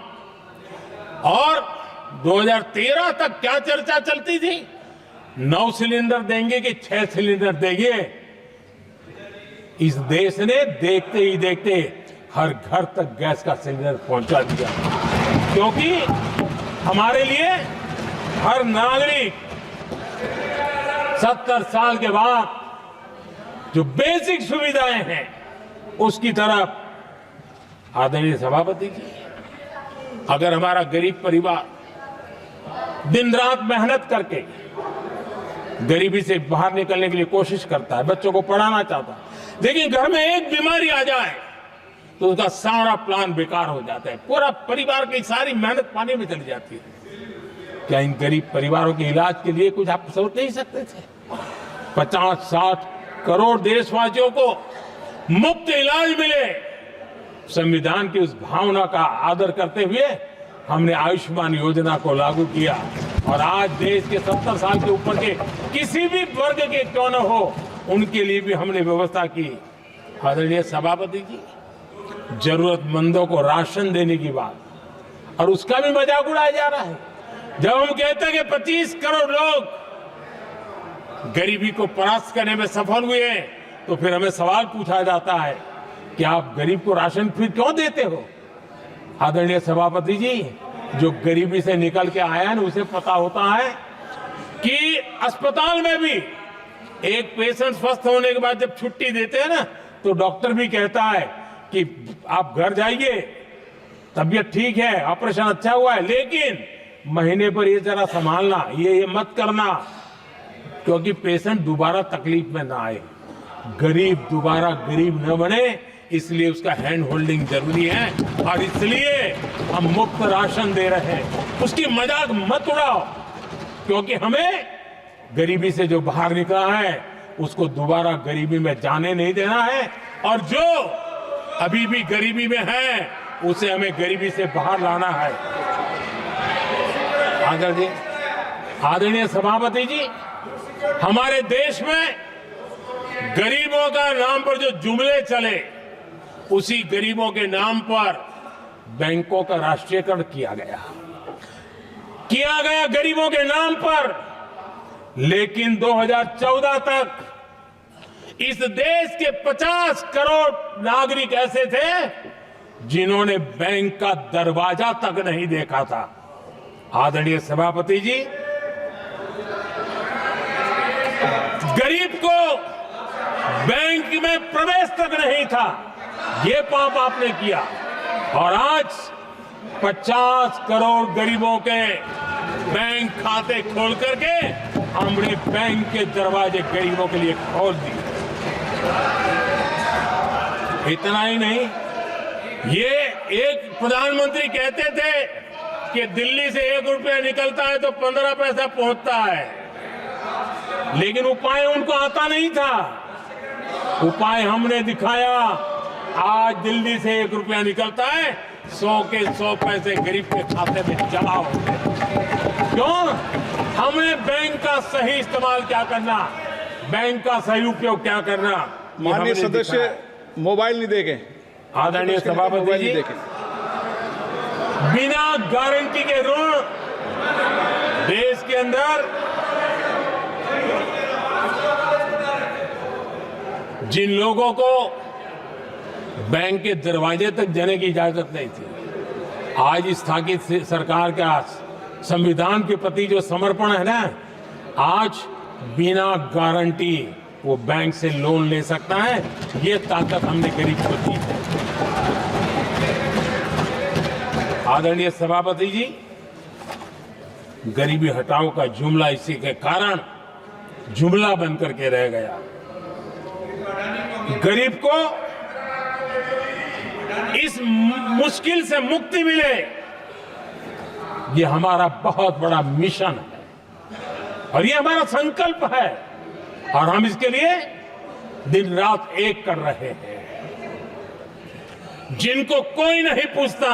और 2013 तक क्या चर्चा चलती थी, 9 सिलेंडर देंगे कि 6 सिलेंडर देंगे। इस देश ने देखते ही देखते हर घर तक गैस का सिलेंडर पहुंचा दिया, क्योंकि हमारे लिए हर नागरिक 70 साल के बाद जो बेसिक सुविधाएं हैं उसकी तरफ। आदरणीय सभापति जी, अगर हमारा गरीब परिवार दिन रात मेहनत करके गरीबी से बाहर निकलने के लिए कोशिश करता है, बच्चों को पढ़ाना चाहता है, लेकिन घर में एक बीमारी आ जाए तो उसका सारा प्लान बेकार हो जाता है, पूरा परिवार की सारी मेहनत पानी में चली जाती है। क्या इन गरीब परिवारों के इलाज के लिए कुछ आप सोच नहीं सकते थे? 50-60 करोड़ देशवासियों को मुफ्त इलाज मिले। संविधान की उस भावना का आदर करते हुए हमने आयुष्मान योजना को लागू किया, और आज देश के 70 साल के ऊपर के किसी भी वर्ग के क्यों न हो, उनके लिए भी हमने व्यवस्था की। आदरणीय सभापति जी, जरूरतमंदों को राशन देने की बात, और उसका भी मजाक उड़ाया जा रहा है। जब हम कहते हैं कि 25 करोड़ लोग गरीबी को परास्त करने में सफल हुए, तो फिर हमें सवाल पूछा जाता है कि आप गरीब को राशन फिर क्यों देते हो? आदरणीय सभापति जी, जो गरीबी से निकल के आया है, उसे पता होता है कि अस्पताल में भी एक पेशेंट स्वस्थ होने के बाद जब छुट्टी देते हैं ना, तो डॉक्टर भी कहता है कि आप घर जाइए, तबीयत ठीक है, ऑपरेशन अच्छा हुआ है, लेकिन महीने पर ये जरा संभालना, ये मत करना, क्योंकि पेशेंट दोबारा तकलीफ में ना आए, गरीब दोबारा गरीब न बने, इसलिए उसका हैंड होल्डिंग जरूरी है, और इसलिए हम मुफ्त राशन दे रहे हैं। उसकी मजाक मत उड़ाओ, क्योंकि हमें गरीबी से जो बाहर निकला है उसको दोबारा गरीबी में जाने नहीं देना है, और जो अभी भी गरीबी में है उसे हमें गरीबी से बाहर लाना है। आदरणीय सभापति जी, हमारे देश में गरीबों का नाम पर जो जुमले चले, उसी गरीबों के नाम पर बैंकों का राष्ट्रीयकरण किया गया गरीबों के नाम पर। लेकिन 2014 तक इस देश के 50 करोड़ नागरिक ऐसे थे जिन्होंने बैंक का दरवाजा तक नहीं देखा था। आदरणीय सभापति जी, गरीब को बैंक में प्रवेश तक नहीं था, ये पाप आपने किया। और आज 50 करोड़ गरीबों के बैंक खाते खोल करके हमने बैंक के दरवाजे गरीबों के लिए खोल दिए। इतना ही नहीं, ये एक प्रधानमंत्री कहते थे कि दिल्ली से 1 रुपया निकलता है तो 15 पैसा पहुंचता है, लेकिन उपाय उनको आता नहीं था। उपाय हमने दिखाया। आज दिल्ली से 1 रुपया निकलता है, 100 के 100 पैसे गरीब के खाते में जमा होते हैं। क्यों? हमने बैंक का सही इस्तेमाल क्या करना, बैंक का सही उपयोग क्या करना। माननीय सदस्य मोबाइल नहीं देखें। आदरणीय सभापति जी, बिना गारंटी के ऋण देश के अंदर जिन लोगों को बैंक के दरवाजे तक जाने की इजाजत नहीं थी, आज इस स्थापित सरकार का संविधान के प्रति जो समर्पण है ना, आज बिना गारंटी वो बैंक से लोन ले सकता है। ये ताकत हमने गरीब को दी है। आदरणीय सभापति जी, गरीबी हटाओ का जुमला इसी के कारण जुमला बन करके रह गया। गरीब को इस मुश्किल से मुक्ति मिले, ये हमारा बहुत बड़ा मिशन है और ये हमारा संकल्प है, और हम इसके लिए दिन रात एक कर रहे हैं। जिनको कोई नहीं पूछता,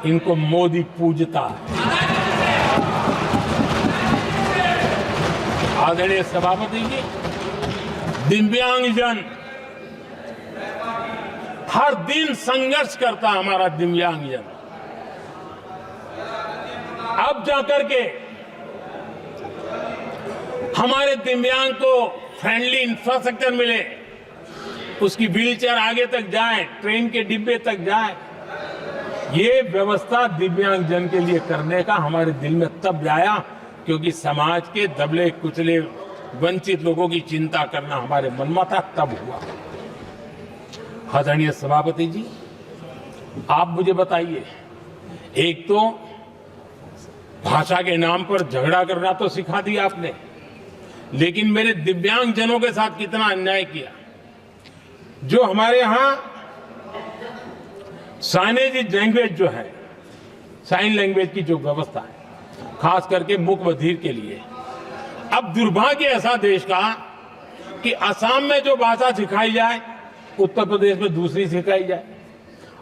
इनको मोदी पूजता है। आदरणीय सभापति जी, दिव्यांगजन हर दिन संघर्ष करता हमारा दिव्यांगजन। अब जाकर के हमारे दिव्यांग को फ्रेंडली इंफ्रास्ट्रक्चर मिले, उसकी व्हीलचेयर आगे तक जाए, ट्रेन के डिब्बे तक जाए। ये व्यवस्था दिव्यांगजन के लिए करने का हमारे दिल में तब आया क्योंकि समाज के दबले कुचले वंचित लोगों की चिंता करना हमारे मन में था, तब हुआ। आदरणीय सभापति जी, आप मुझे बताइए, एक तो भाषा के नाम पर झगड़ा करना तो सिखा दिया आपने, लेकिन मेरे दिव्यांगजनों के साथ कितना अन्याय किया। जो हमारे यहां साइनेज लैंग्वेज जो है, साइन लैंग्वेज की जो व्यवस्था है, खास करके मूक बधिर के लिए, अब दुर्भाग्य ऐसा देश का कि असम में जो भाषा सिखाई जाए, उत्तर प्रदेश में दूसरी सिखाई जाए,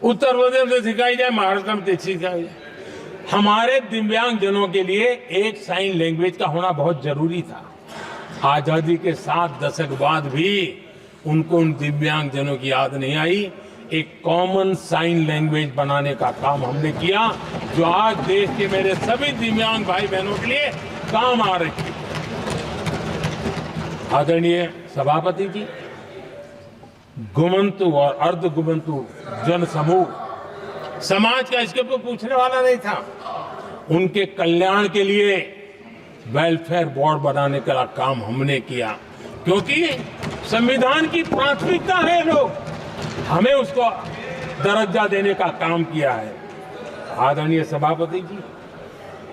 उत्तर प्रदेश में सिखाई जाए, महाराष्ट्र में तीसरी सिखाई जाए। हमारे दिव्यांगजनों के लिए एक साइन लैंग्वेज का होना बहुत जरूरी था। आजादी के 7 दशक बाद भी उनको उन दिव्यांगजनों की याद नहीं आई। एक कॉमन साइन लैंग्वेज बनाने का काम हमने किया, जो आज देश के मेरे सभी दिव्यांग भाई बहनों के लिए काम आ रही है। आदरणीय सभापति जी, गुमंतु और अर्ध गुमंतु जन समूह समाज का इसके ऊपर पूछने वाला नहीं था। उनके कल्याण के लिए वेलफेयर बोर्ड बनाने का काम हमने किया, क्योंकि संविधान की प्राथमिकता है लोग, हमें उसको दर्जा देने का काम किया है। आदरणीय सभापति जी,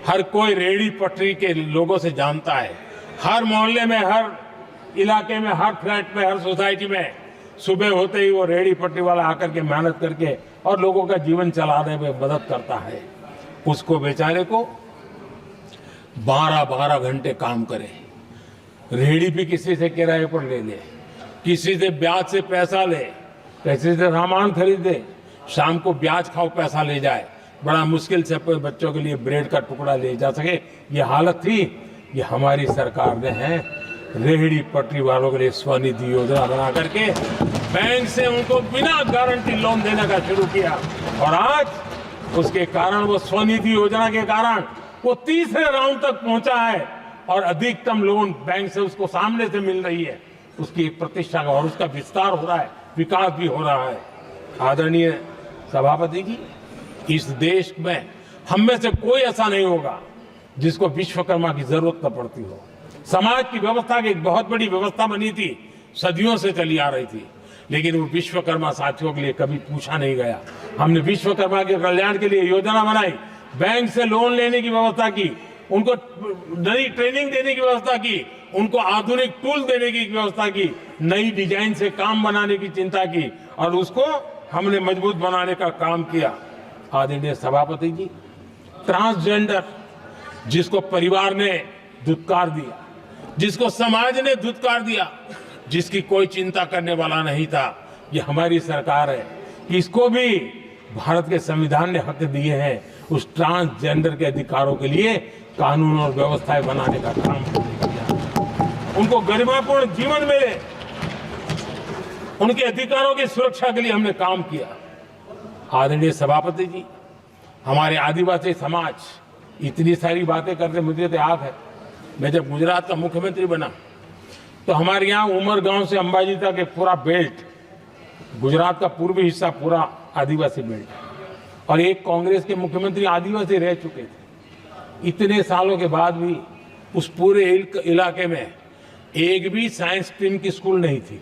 हर कोई रेहड़ी पटरी के लोगों से जानता है, हर मोहल्ले में, हर इलाके में, हर फ्लैट में, हर सोसाइटी में सुबह होते ही वो रेहड़ी पटरी वाला आकर के मेहनत करके और लोगों का जीवन चलाने में मदद करता है। उसको बेचारे को 12-12 घंटे काम करे, रेहड़ी भी किसी से किराए पर ले ले, किसी से ब्याज से पैसा ले, किसी से सामान खरीदे, शाम को ब्याज खाओ पैसा ले जाए, बड़ा मुश्किल से अपने बच्चों के लिए ब्रेड का टुकड़ा ले जा सके। ये हालत थी, ये हमारी सरकार ने है। रेहड़ी पटरी वालों के लिए स्वनिधि योजना बना करके बैंक से उनको बिना गारंटी लोन देने का शुरू किया। और आज उसके कारण, वो स्वनिधि योजना के कारण वो तीसरे राउंड तक पहुंचा है और अधिकतम लोन बैंक से उसको सामने से मिल रही है। उसकी प्रतिष्ठा का और उसका विस्तार हो रहा है, विकास भी हो रहा है। आदरणीय सभापति जी, इस देश में हम में से कोई ऐसा नहीं होगा जिसको विश्वकर्मा की जरूरत न पड़ती हो। समाज की व्यवस्था की एक बहुत बड़ी व्यवस्था बनी थी, सदियों से चली आ रही थी, लेकिन वो विश्वकर्मा साथियों के लिए कभी पूछा नहीं गया। हमने विश्वकर्मा के कल्याण के लिए योजना बनाई, बैंक से लोन लेने की व्यवस्था की, उनको नई ट्रेनिंग देने की व्यवस्था की, उनको आधुनिक टूल देने की व्यवस्था की, नई डिजाइन से काम बनाने की चिंता की और उसको हमने मजबूत बनाने का काम किया। आदरणीय सभापति जी, ट्रांसजेंडर जिसको परिवार ने धुतकार दिया, जिसको समाज ने धुतकार दिया, जिसकी कोई चिंता करने वाला नहीं था, ये हमारी सरकार है कि इसको भी भारत के संविधान ने हक दिए हैं। उस ट्रांसजेंडर के अधिकारों के लिए कानून और व्यवस्थाएं बनाने का काम हमने किया। उनको गरिमापूर्ण जीवन मिले, उनके अधिकारों की सुरक्षा के लिए हमने काम किया। आदरणीय सभापति जी, हमारे आदिवासी समाज इतनी सारी बातें करते, मुझे तो याद है मैं जब गुजरात का मुख्यमंत्री बना तो हमारे यहाँ उमरगांव से अंबाजी तक एक पूरा बेल्ट, गुजरात का पूर्वी हिस्सा पूरा आदिवासी बेल्ट, और एक कांग्रेस के मुख्यमंत्री आदिवासी रह चुके थे। इतने सालों के बाद भी उस पूरे इलाके में एक भी साइंस स्ट्रीम की स्कूल नहीं थी।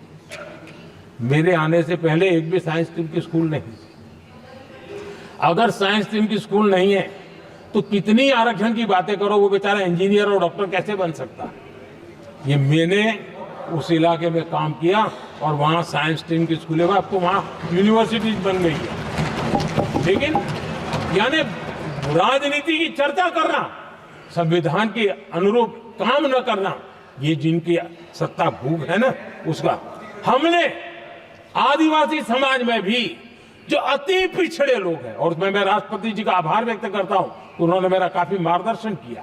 मेरे आने से पहले एक भी साइंस स्ट्रीम की स्कूल नहीं थी। अगर साइंस स्ट्रीम की स्कूल नहीं है तो कितनी आरक्षण की बातें करो, वो बेचारा इंजीनियर और डॉक्टर कैसे बन सकता है। ये मैंने उस इलाके में काम किया और वहाँ साइंस स्ट्रीम की स्कूलें, आपको वहाँ यूनिवर्सिटीज बन गई है। लेकिन यानी राजनीति की चर्चा करना, संविधान के अनुरूप काम न करना, ये जिनकी सत्ता भूख है ना, उसका हमने आदिवासी समाज में भी जो अति पिछड़े लोग हैं, और मैं राष्ट्रपति जी का आभार व्यक्त करता हूं, उन्होंने मेरा काफी मार्गदर्शन किया।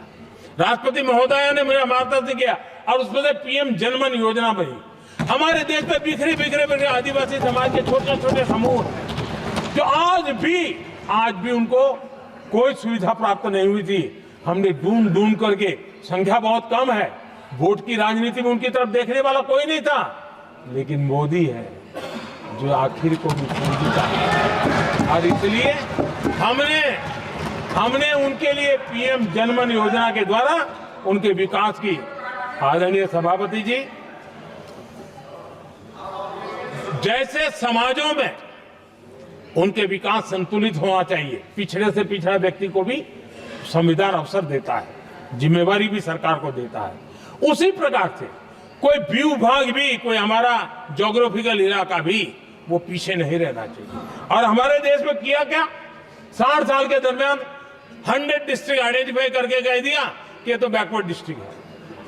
राष्ट्रपति महोदया ने मेरा मार्गदर्शन किया और उसमें से पीएम जनमन योजना बनी। हमारे देश में बिखरे बिखरे आदिवासी समाज के छोटे छोटे समूह जो आज भी उनको कोई सुविधा प्राप्त नहीं हुई थी। हमने ढूंढ ढूंढ करके, संख्या बहुत कम है, वोट की राजनीति में उनकी तरफ देखने वाला कोई नहीं था, लेकिन मोदी है जो आखिर को भी पूंजीता है। और इसलिए हमने उनके लिए पीएम जनमन योजना के द्वारा उनके विकास की। आदरणीय सभापति जी, जैसे समाजों में उनके विकास संतुलित होना चाहिए, पिछड़े से पिछड़ा व्यक्ति को भी संविधान अवसर देता है, जिम्मेवारी भी सरकार को देता है, उसी प्रकार से कोई भू-भाग भी, कोई हमारा ज्योग्राफिकल इलाका भी वो पीछे नहीं रहना चाहिए। और हमारे देश में किया क्या, 60 साल के दरमियान 100 डिस्ट्रिक्ट आइडेंटिफाई करके कह दिया कि ये तो बैकवर्ड डिस्ट्रिक्ट है।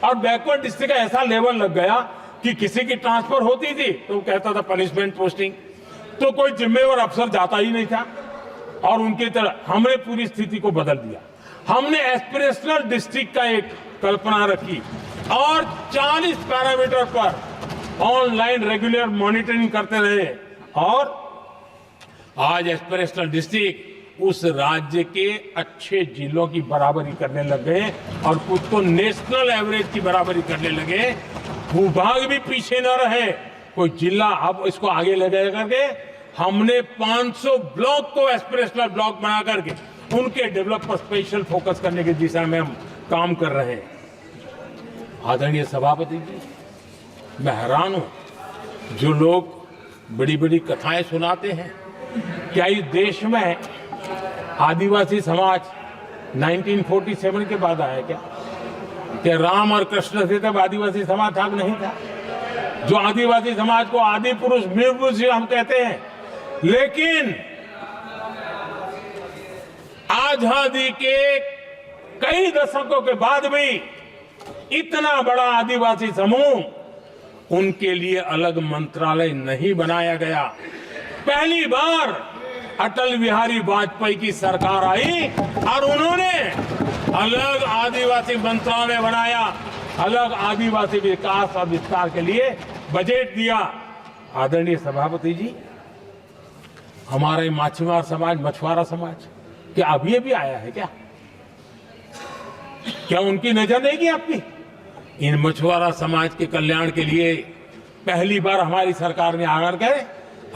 और बैकवर्ड डिस्ट्रिक्ट का ऐसा लेवल लग गया कि किसी की ट्रांसफर होती थी तो वो कहता था पनिशमेंट पोस्टिंग, तो कोई जिम्मेवार अफसर जाता ही नहीं था। और उनकी तरह हमने पूरी स्थिति को बदल दिया। हमने एस्पिरेशनल डिस्ट्रिक्ट का एक कल्पना रखी और 40 पैरामीटर पर ऑनलाइन रेगुलर मॉनिटरिंग करते रहे, और आज एस्पिरेशनल डिस्ट्रिक्ट उस राज्य के अच्छे जिलों की बराबरी करने लग गए और कुछ तो नेशनल एवरेज की बराबरी करने लगे। भूभाग भी पीछे न रहे, कोई जिला अब इसको आगे ले गए करके हमने 500 ब्लॉक को एस्पिरेशनल ब्लॉक बना करके उनके डेवलप पर स्पेशल फोकस करने की दिशा में हम काम कर रहे हैं। आदरणीय सभापति जी, मैं हैरान हूं जो लोग बड़ी बड़ी कथाएं सुनाते हैं, क्या इस देश में आदिवासी समाज 1947 के बाद आया क्या राम और कृष्ण से तब आदिवासी समाज था नहीं था? जो आदिवासी समाज को आदि पुरुष वीर पुरुष हम कहते हैं, लेकिन आजादी के कई दशकों के बाद भी इतना बड़ा आदिवासी समूह, उनके लिए अलग मंत्रालय नहीं बनाया गया। पहली बार अटल बिहारी वाजपेयी की सरकार आई और उन्होंने अलग आदिवासी मंत्रालय बनाया अलग आदिवासी विकास और विस्तार के लिए बजट दिया। आदरणीय सभापति जी, हमारा ये माछीमार समाज, मछुआरा समाज, क्या अभी अभी आया है क्या? क्या उनकी नजर नहीं गई आपकी? इन मछुआरा समाज के कल्याण के लिए पहली बार हमारी सरकार ने आकर के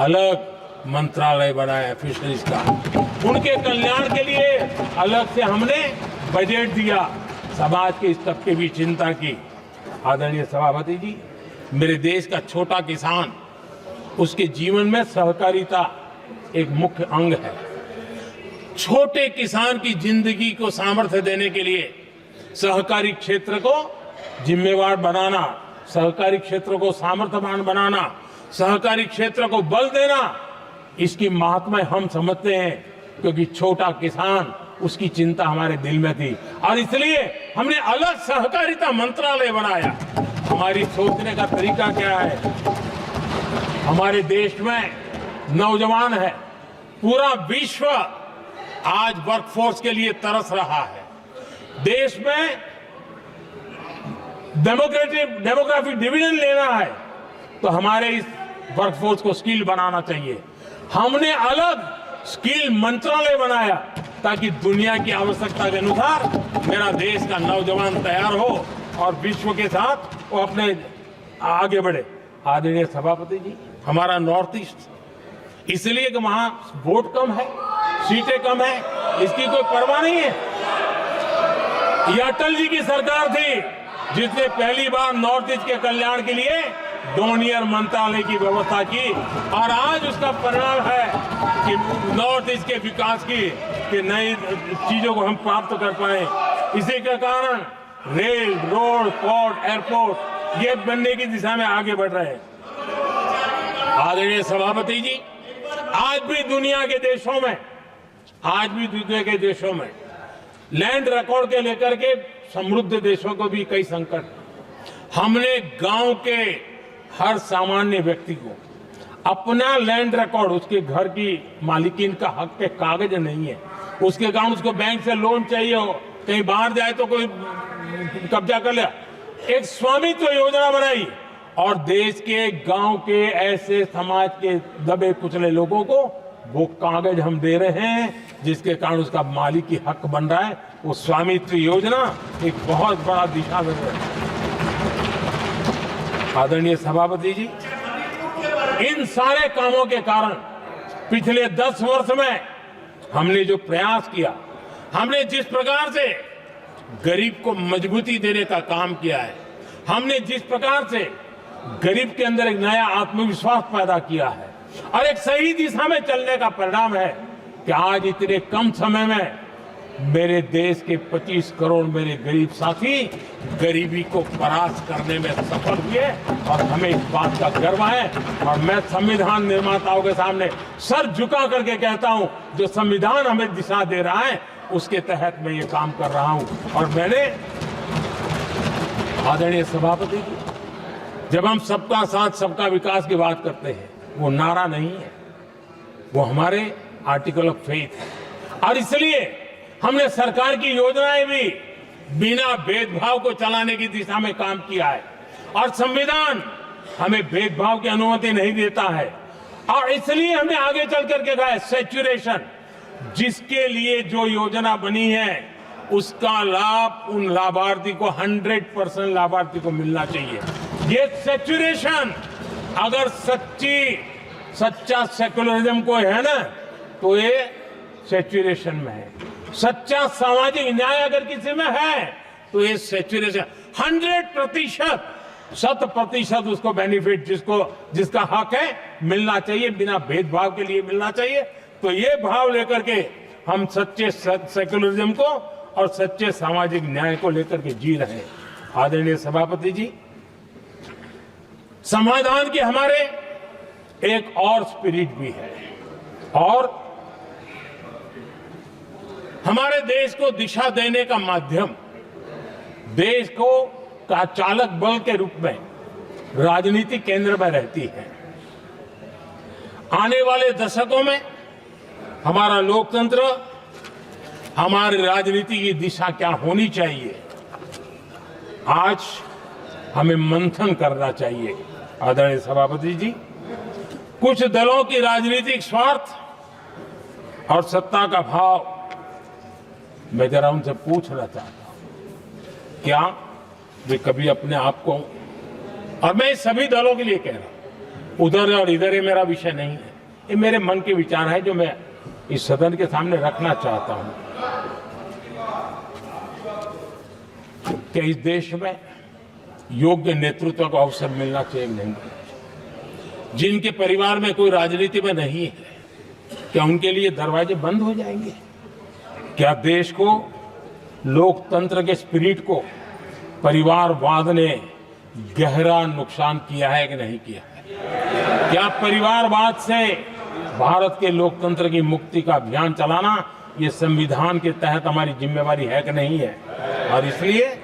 अलग मंत्रालय बनाया फिशरीज का। उनके कल्याण के लिए अलग से हमने बजट दिया। समाज के इस तबके की चिंता की। आदरणीय सभापति जी, मेरे देश का छोटा किसान, उसके जीवन में सहकारिता एक मुख्य अंग है। छोटे किसान की जिंदगी को सामर्थ्य देने के लिए सहकारी क्षेत्र को जिम्मेवार बनाना, सहकारी क्षेत्र को सामर्थ्यवान बनाना, सहकारी क्षेत्र को बल देना, इसकी महात्मा हम समझते हैं, क्योंकि छोटा किसान, उसकी चिंता हमारे दिल में थी और इसलिए हमने अलग सहकारिता मंत्रालय बनाया। हमारी सोचने का तरीका क्या है? हमारे देश में नौजवान है, पूरा विश्व आज वर्कफोर्स के लिए तरस रहा है। देश में डेमोग्राफिक डिवीजन लेना है तो हमारे इस वर्कफोर्स को स्किल बनाना चाहिए। हमने अलग स्किल मंत्रालय बनाया ताकि दुनिया की आवश्यकता के अनुसार मेरा देश का नौजवान तैयार हो और विश्व के साथ वो अपने आगे बढ़े। आदरणीय सभापति जी, हमारा नॉर्थ ईस्ट इसलिए कि वहां वोट कम है, सीटें कम है, इसकी कोई परवाह नहीं है। ये अटल जी की सरकार थी जिसने पहली बार नॉर्थ ईस्ट के कल्याण के लिए डोनियर मंत्रालय की व्यवस्था की और आज उसका परिणाम है कि नॉर्थ ईस्ट के विकास की कि नई चीजों को हम प्राप्त कर पाए। इसी के कारण रेल, रोड, पोर्ट, एयरपोर्ट ये बनने की दिशा में आगे बढ़ रहे हैं। आदरणीय सभापति जी, आज भी दुनिया के देशों में लैंड रिकॉर्ड के लेकर के समृद्ध देशों को भी कई संकट। हमने गांव के हर सामान्य व्यक्ति को अपना लैंड रिकॉर्ड, उसके घर की मालिकीन का हक के कागज नहीं है, उसके गांव उसको बैंक से लोन चाहिए हो, कहीं बाहर जाए तो कोई कब्जा कर ले, एक स्वामित्व योजना बनाई और देश के गांव के ऐसे समाज के दबे कुचले लोगों को वो कागज हम दे रहे हैं जिसके कारण उसका मालिकी हक बन रहा है। वो स्वामित्व योजना एक बहुत बड़ा दिशा में है। आदरणीय सभापति जी, इन सारे कामों के कारण पिछले 10 वर्ष में हमने जो प्रयास किया, हमने जिस प्रकार से गरीब को मजबूती देने का काम किया है, हमने जिस प्रकार से गरीब के अंदर एक नया आत्मविश्वास पैदा किया है और एक सही दिशा में चलने का परिणाम है कि आज इतने कम समय में मेरे देश के 25 करोड़ मेरे गरीब साथी गरीबी को परास्त करने में सफल हुए और हमें इस बात का गर्व है। और मैं संविधान निर्माताओं के सामने सर झुका करके कहता हूं, जो संविधान हमें दिशा दे रहा है उसके तहत मैं ये काम कर रहा हूं। और मैंने, आदरणीय सभापति जी, जब हम सबका साथ सबका विकास की बात करते हैं, वो नारा नहीं है, वो हमारे आर्टिकल ऑफ फेथ है। और इसलिए हमने सरकार की योजनाएं भी बिना भेदभाव को चलाने की दिशा में काम किया है और संविधान हमें भेदभाव की अनुमति नहीं देता है। और इसलिए हमने आगे चल करके कहा है सैचुरेशन, जिसके लिए जो योजना बनी है उसका लाभ उन लाभार्थी को 100% लाभार्थी को मिलना चाहिए। ये सैचुरेशन अगर सच्चा सेकुलरिज्म को है ना, तो ये सैचुरेशन में है। सच्चा सामाजिक न्याय अगर किसी में है तो ये सैचुरेशन 100%, 100% उसको बेनिफिट जिसका हक है मिलना चाहिए, बिना भेदभाव के लिए मिलना चाहिए। तो ये भाव लेकर के हम सच्चे सेकुलरिज्म को और सच्चे सामाजिक न्याय को लेकर के जी रहे हैं। आदरणीय सभापति जी, समाधान के हमारे एक और स्पिरिट भी है और हमारे देश को दिशा देने का माध्यम, देश को का चालक बल के रूप में राजनीति केंद्र में रहती है। आने वाले दशकों में हमारा लोकतंत्र, हमारी राजनीति की दिशा क्या होनी चाहिए, आज हमें मंथन करना चाहिए। आदरणीय सभापति जी, कुछ दलों की राजनीतिक स्वार्थ और सत्ता का भाव, मैं जरा उनसे पूछना चाहता हूं, क्या वे कभी अपने आप को, और मैं सभी दलों के लिए कह रहा हूं, उधर और इधर ये मेरा विषय नहीं है, ये मेरे मन के विचार है जो मैं इस सदन के सामने रखना चाहता हूं। कि इस देश में योग्य नेतृत्व का अवसर मिलना चाहिए नहीं? जिनके परिवार में कोई राजनीति में नहीं है, क्या उनके लिए दरवाजे बंद हो जाएंगे? क्या देश को, लोकतंत्र के स्पिरिट को परिवारवाद ने गहरा नुकसान किया है कि नहीं किया है? क्या परिवारवाद से भारत के लोकतंत्र की मुक्ति का अभियान चलाना ये संविधान के तहत हमारी जिम्मेवारी है कि नहीं है? और इसलिए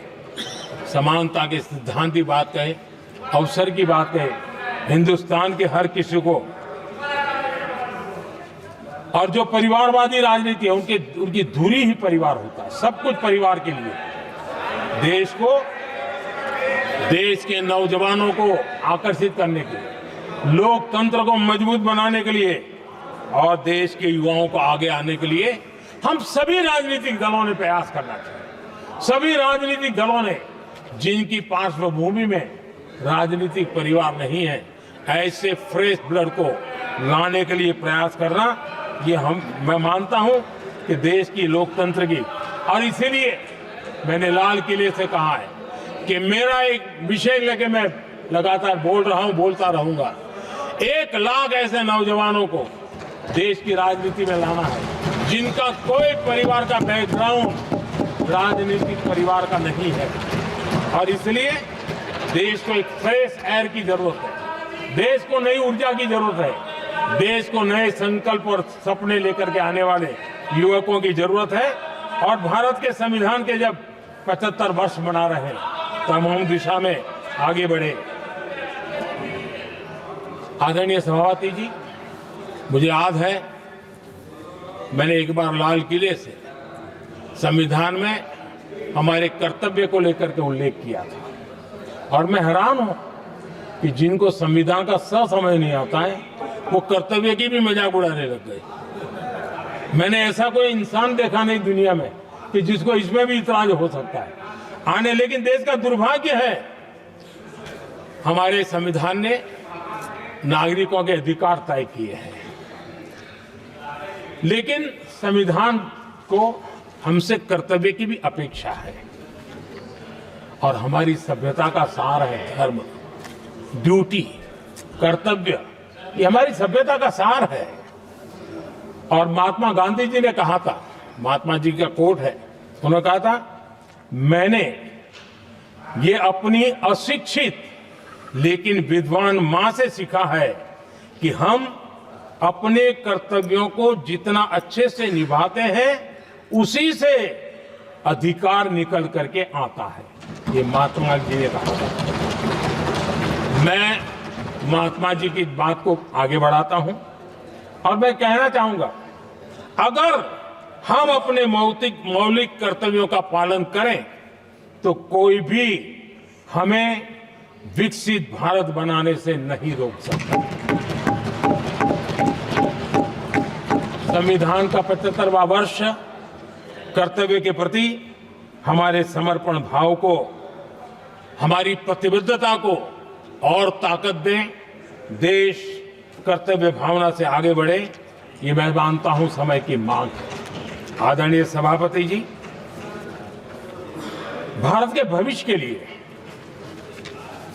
समानता के सिद्धांत की बात कहे, अवसर की बात कहे, हिंदुस्तान के हर किसी को, और जो परिवारवादी राजनीति है उनकी धुरी ही परिवार होता है, सब कुछ परिवार के लिए। देश को, देश के नौजवानों को आकर्षित करने के लिए, लोकतंत्र को मजबूत बनाने के लिए और देश के युवाओं को आगे आने के लिए हम सभी राजनीतिक दलों ने प्रयास करना चाहिए। सभी राजनीतिक दलों ने, जिनकी पार्श्वभूमि में राजनीतिक परिवार नहीं है, ऐसे फ्रेश ब्लड को लाने के लिए प्रयास करना, ये मैं मानता हूं कि देश की लोकतंत्र की, और इसीलिए मैंने लाल किले से कहा है कि मेरा एक विषय लेके मैं लगातार बोल रहा हूं, बोलता रहूंगा। 1 लाख ऐसे नौजवानों को देश की राजनीति में लाना है जिनका कोई परिवार का बैकग्राउंड राजनीतिक परिवार का नहीं है, और इसलिए देश को एक फ्रेश एयर की जरूरत है, देश को नई ऊर्जा की जरूरत है, देश को नए संकल्प और सपने लेकर के आने वाले युवकों की जरूरत है। और भारत के संविधान के जब 75 वर्ष मना रहे हैं तो हम दिशा में आगे बढ़े। आदरणीय सभापति जी, मुझे याद है मैंने एक बार लाल किले से संविधान में हमारे कर्तव्य को लेकर के उल्लेख किया था, और मैं हैरान हूं कि जिनको संविधान का समझ नहीं आता है वो कर्तव्य की भी मजाक उड़ाने लग गए। मैंने ऐसा कोई इंसान देखा नहीं दुनिया में कि जिसको इसमें भी इतराज हो सकता है आने। लेकिन देश का दुर्भाग्य है, हमारे संविधान ने नागरिकों के अधिकार तय किए हैं, लेकिन संविधान को हमसे कर्तव्य की भी अपेक्षा है। और हमारी सभ्यता का सार है धर्म, ड्यूटी, कर्तव्य, ये हमारी सभ्यता का सार है। और महात्मा गांधी जी ने कहा था, महात्मा जी का कोट है, उन्होंने कहा था, मैंने ये अपनी अशिक्षित लेकिन विद्वान मां से सीखा है कि हम अपने कर्तव्यों को जितना अच्छे से निभाते हैं उसी से अधिकार निकल करके आता है। ये महात्मा जी ने कहा था। मैं महात्मा जी की बात को आगे बढ़ाता हूं और मैं कहना चाहूंगा, अगर हम अपने मौलिक कर्तव्यों का पालन करें तो कोई भी हमें विकसित भारत बनाने से नहीं रोक सकता। संविधान का 75वां वर्ष कर्तव्य के प्रति हमारे समर्पण भाव को, हमारी प्रतिबद्धता को और ताकत दें, देश कर्तव्य भावना से आगे बढ़े, ये मैं मानता हूं समय की मांग है। आदरणीय सभापति जी, भारत के भविष्य के लिए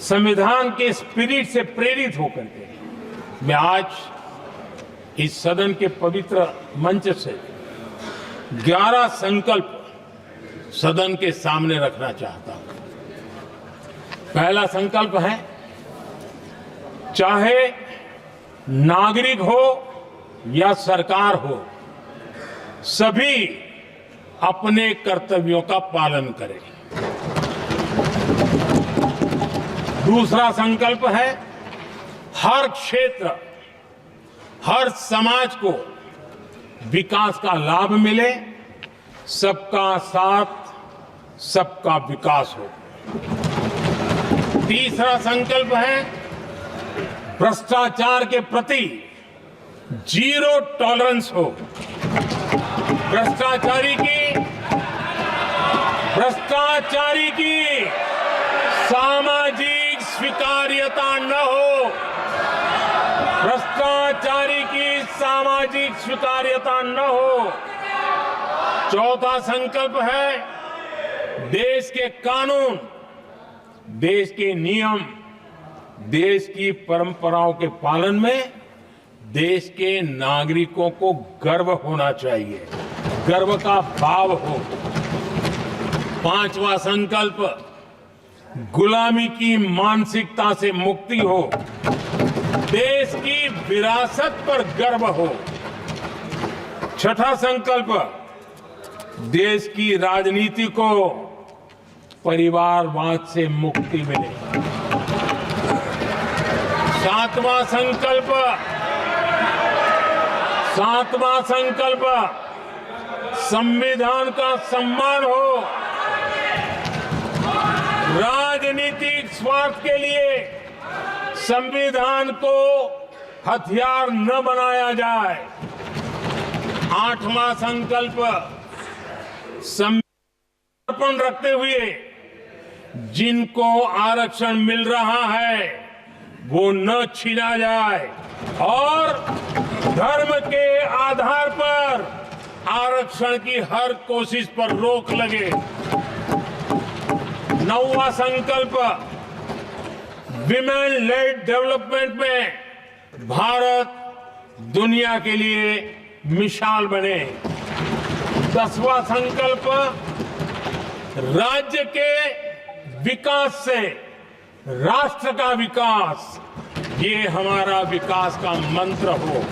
संविधान के स्पिरिट से प्रेरित होकर के मैं आज इस सदन के पवित्र मंच से 11 संकल्प सदन के सामने रखना चाहता हूं। पहला संकल्प है, चाहे नागरिक हो या सरकार हो, सभी अपने कर्तव्यों का पालन करें। दूसरा संकल्प है, हर क्षेत्र, हर समाज को विकास का लाभ मिले, सबका साथ, सबका विकास हो। तीसरा संकल्प है भ्रष्टाचार के प्रति जीरो टॉलरेंस हो। भ्रष्टाचारी की सामाजिक स्वीकार्यता न हो। भ्रष्टाचारी की सामाजिक स्वीकार्यता न हो। चौथा संकल्प है देश के कानून, देश के नियम, देश की परंपराओं के पालन में देश के नागरिकों को गर्व होना चाहिए, गर्व का भाव हो। पांचवा संकल्प गुलामी की मानसिकता से मुक्ति हो। देश की विरासत पर गर्व हो। छठा संकल्प देश की राजनीति को परिवारवाद से मुक्ति मिले। सातवां संकल्प संविधान का सम्मान हो। राजनीतिक स्वार्थ के लिए संविधान को हथियार न बनाया जाए। आठवां संकल्प समर्पण रखते हुए जिनको आरक्षण मिल रहा है वो न छीना जाए और धर्म के आधार पर आरक्षण की हर कोशिश पर रोक लगे। नौवां संकल्प विमेन लेड डेवलपमेंट में भारत दुनिया के लिए मिसाल बने। 10वां संकल्प राज्य के विकास से राष्ट्र का विकास, ये हमारा विकास का मंत्र हो।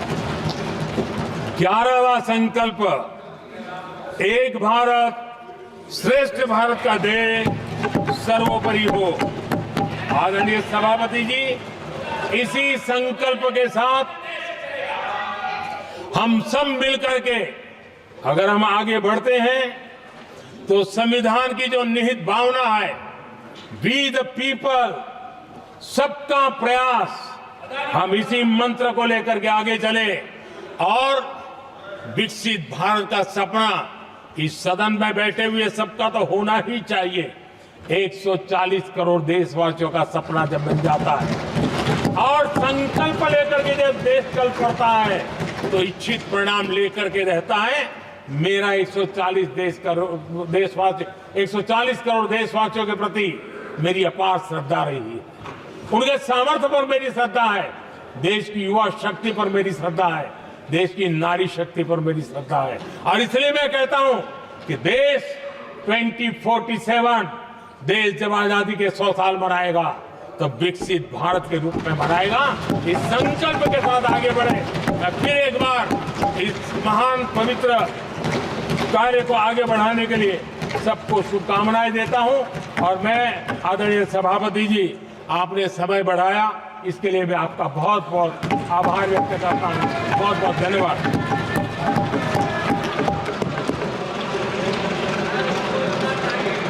11वां संकल्प एक भारत श्रेष्ठ भारत का ध्येय सर्वोपरि हो। आदरणीय सभापति जी, इसी संकल्प के साथ हम सब मिलकर के अगर हम आगे बढ़ते हैं तो संविधान की जो निहित भावना है वी द पीपल, सबका प्रयास, हम इसी मंत्र को लेकर के आगे चले और विकसित भारत का सपना इस सदन में बैठे हुए सबका तो होना ही चाहिए। 140 करोड़ देशवासियों का सपना जब बन जाता है और संकल्प लेकर के जब देश चल पड़ता है तो इच्छित परिणाम लेकर के रहता है। मेरा 140 करोड़ देशवासियों के प्रति मेरी अपार श्रद्धा रही है। उनके सामर्थ्य पर मेरी श्रद्धा है, देश की युवा शक्ति पर मेरी श्रद्धा है, देश की नारी शक्ति पर मेरी श्रद्धा है। और इसलिए मैं कहता हूं कि देश 2047 देश जब आजादी के 100 साल मनाएगा तो विकसित भारत के रूप में मनाएगा। इस संकल्प के साथ आगे बढ़े। मैं फिर एक बार इस महान पवित्र कार्य को आगे बढ़ाने के लिए सबको शुभकामनाएं देता हूं। और मैं आदरणीय सभापति जी, आपने समय बढ़ाया इसके लिए मैं आपका बहुत बहुत आभार व्यक्त करता हूं। बहुत बहुत धन्यवाद।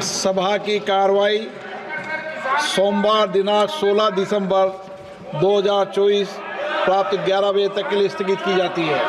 सभा की कार्रवाई सोमवार दिनांक 16 दिसंबर 2024 प्राप्त 11 बजे तक के लिए स्थगित की जाती है।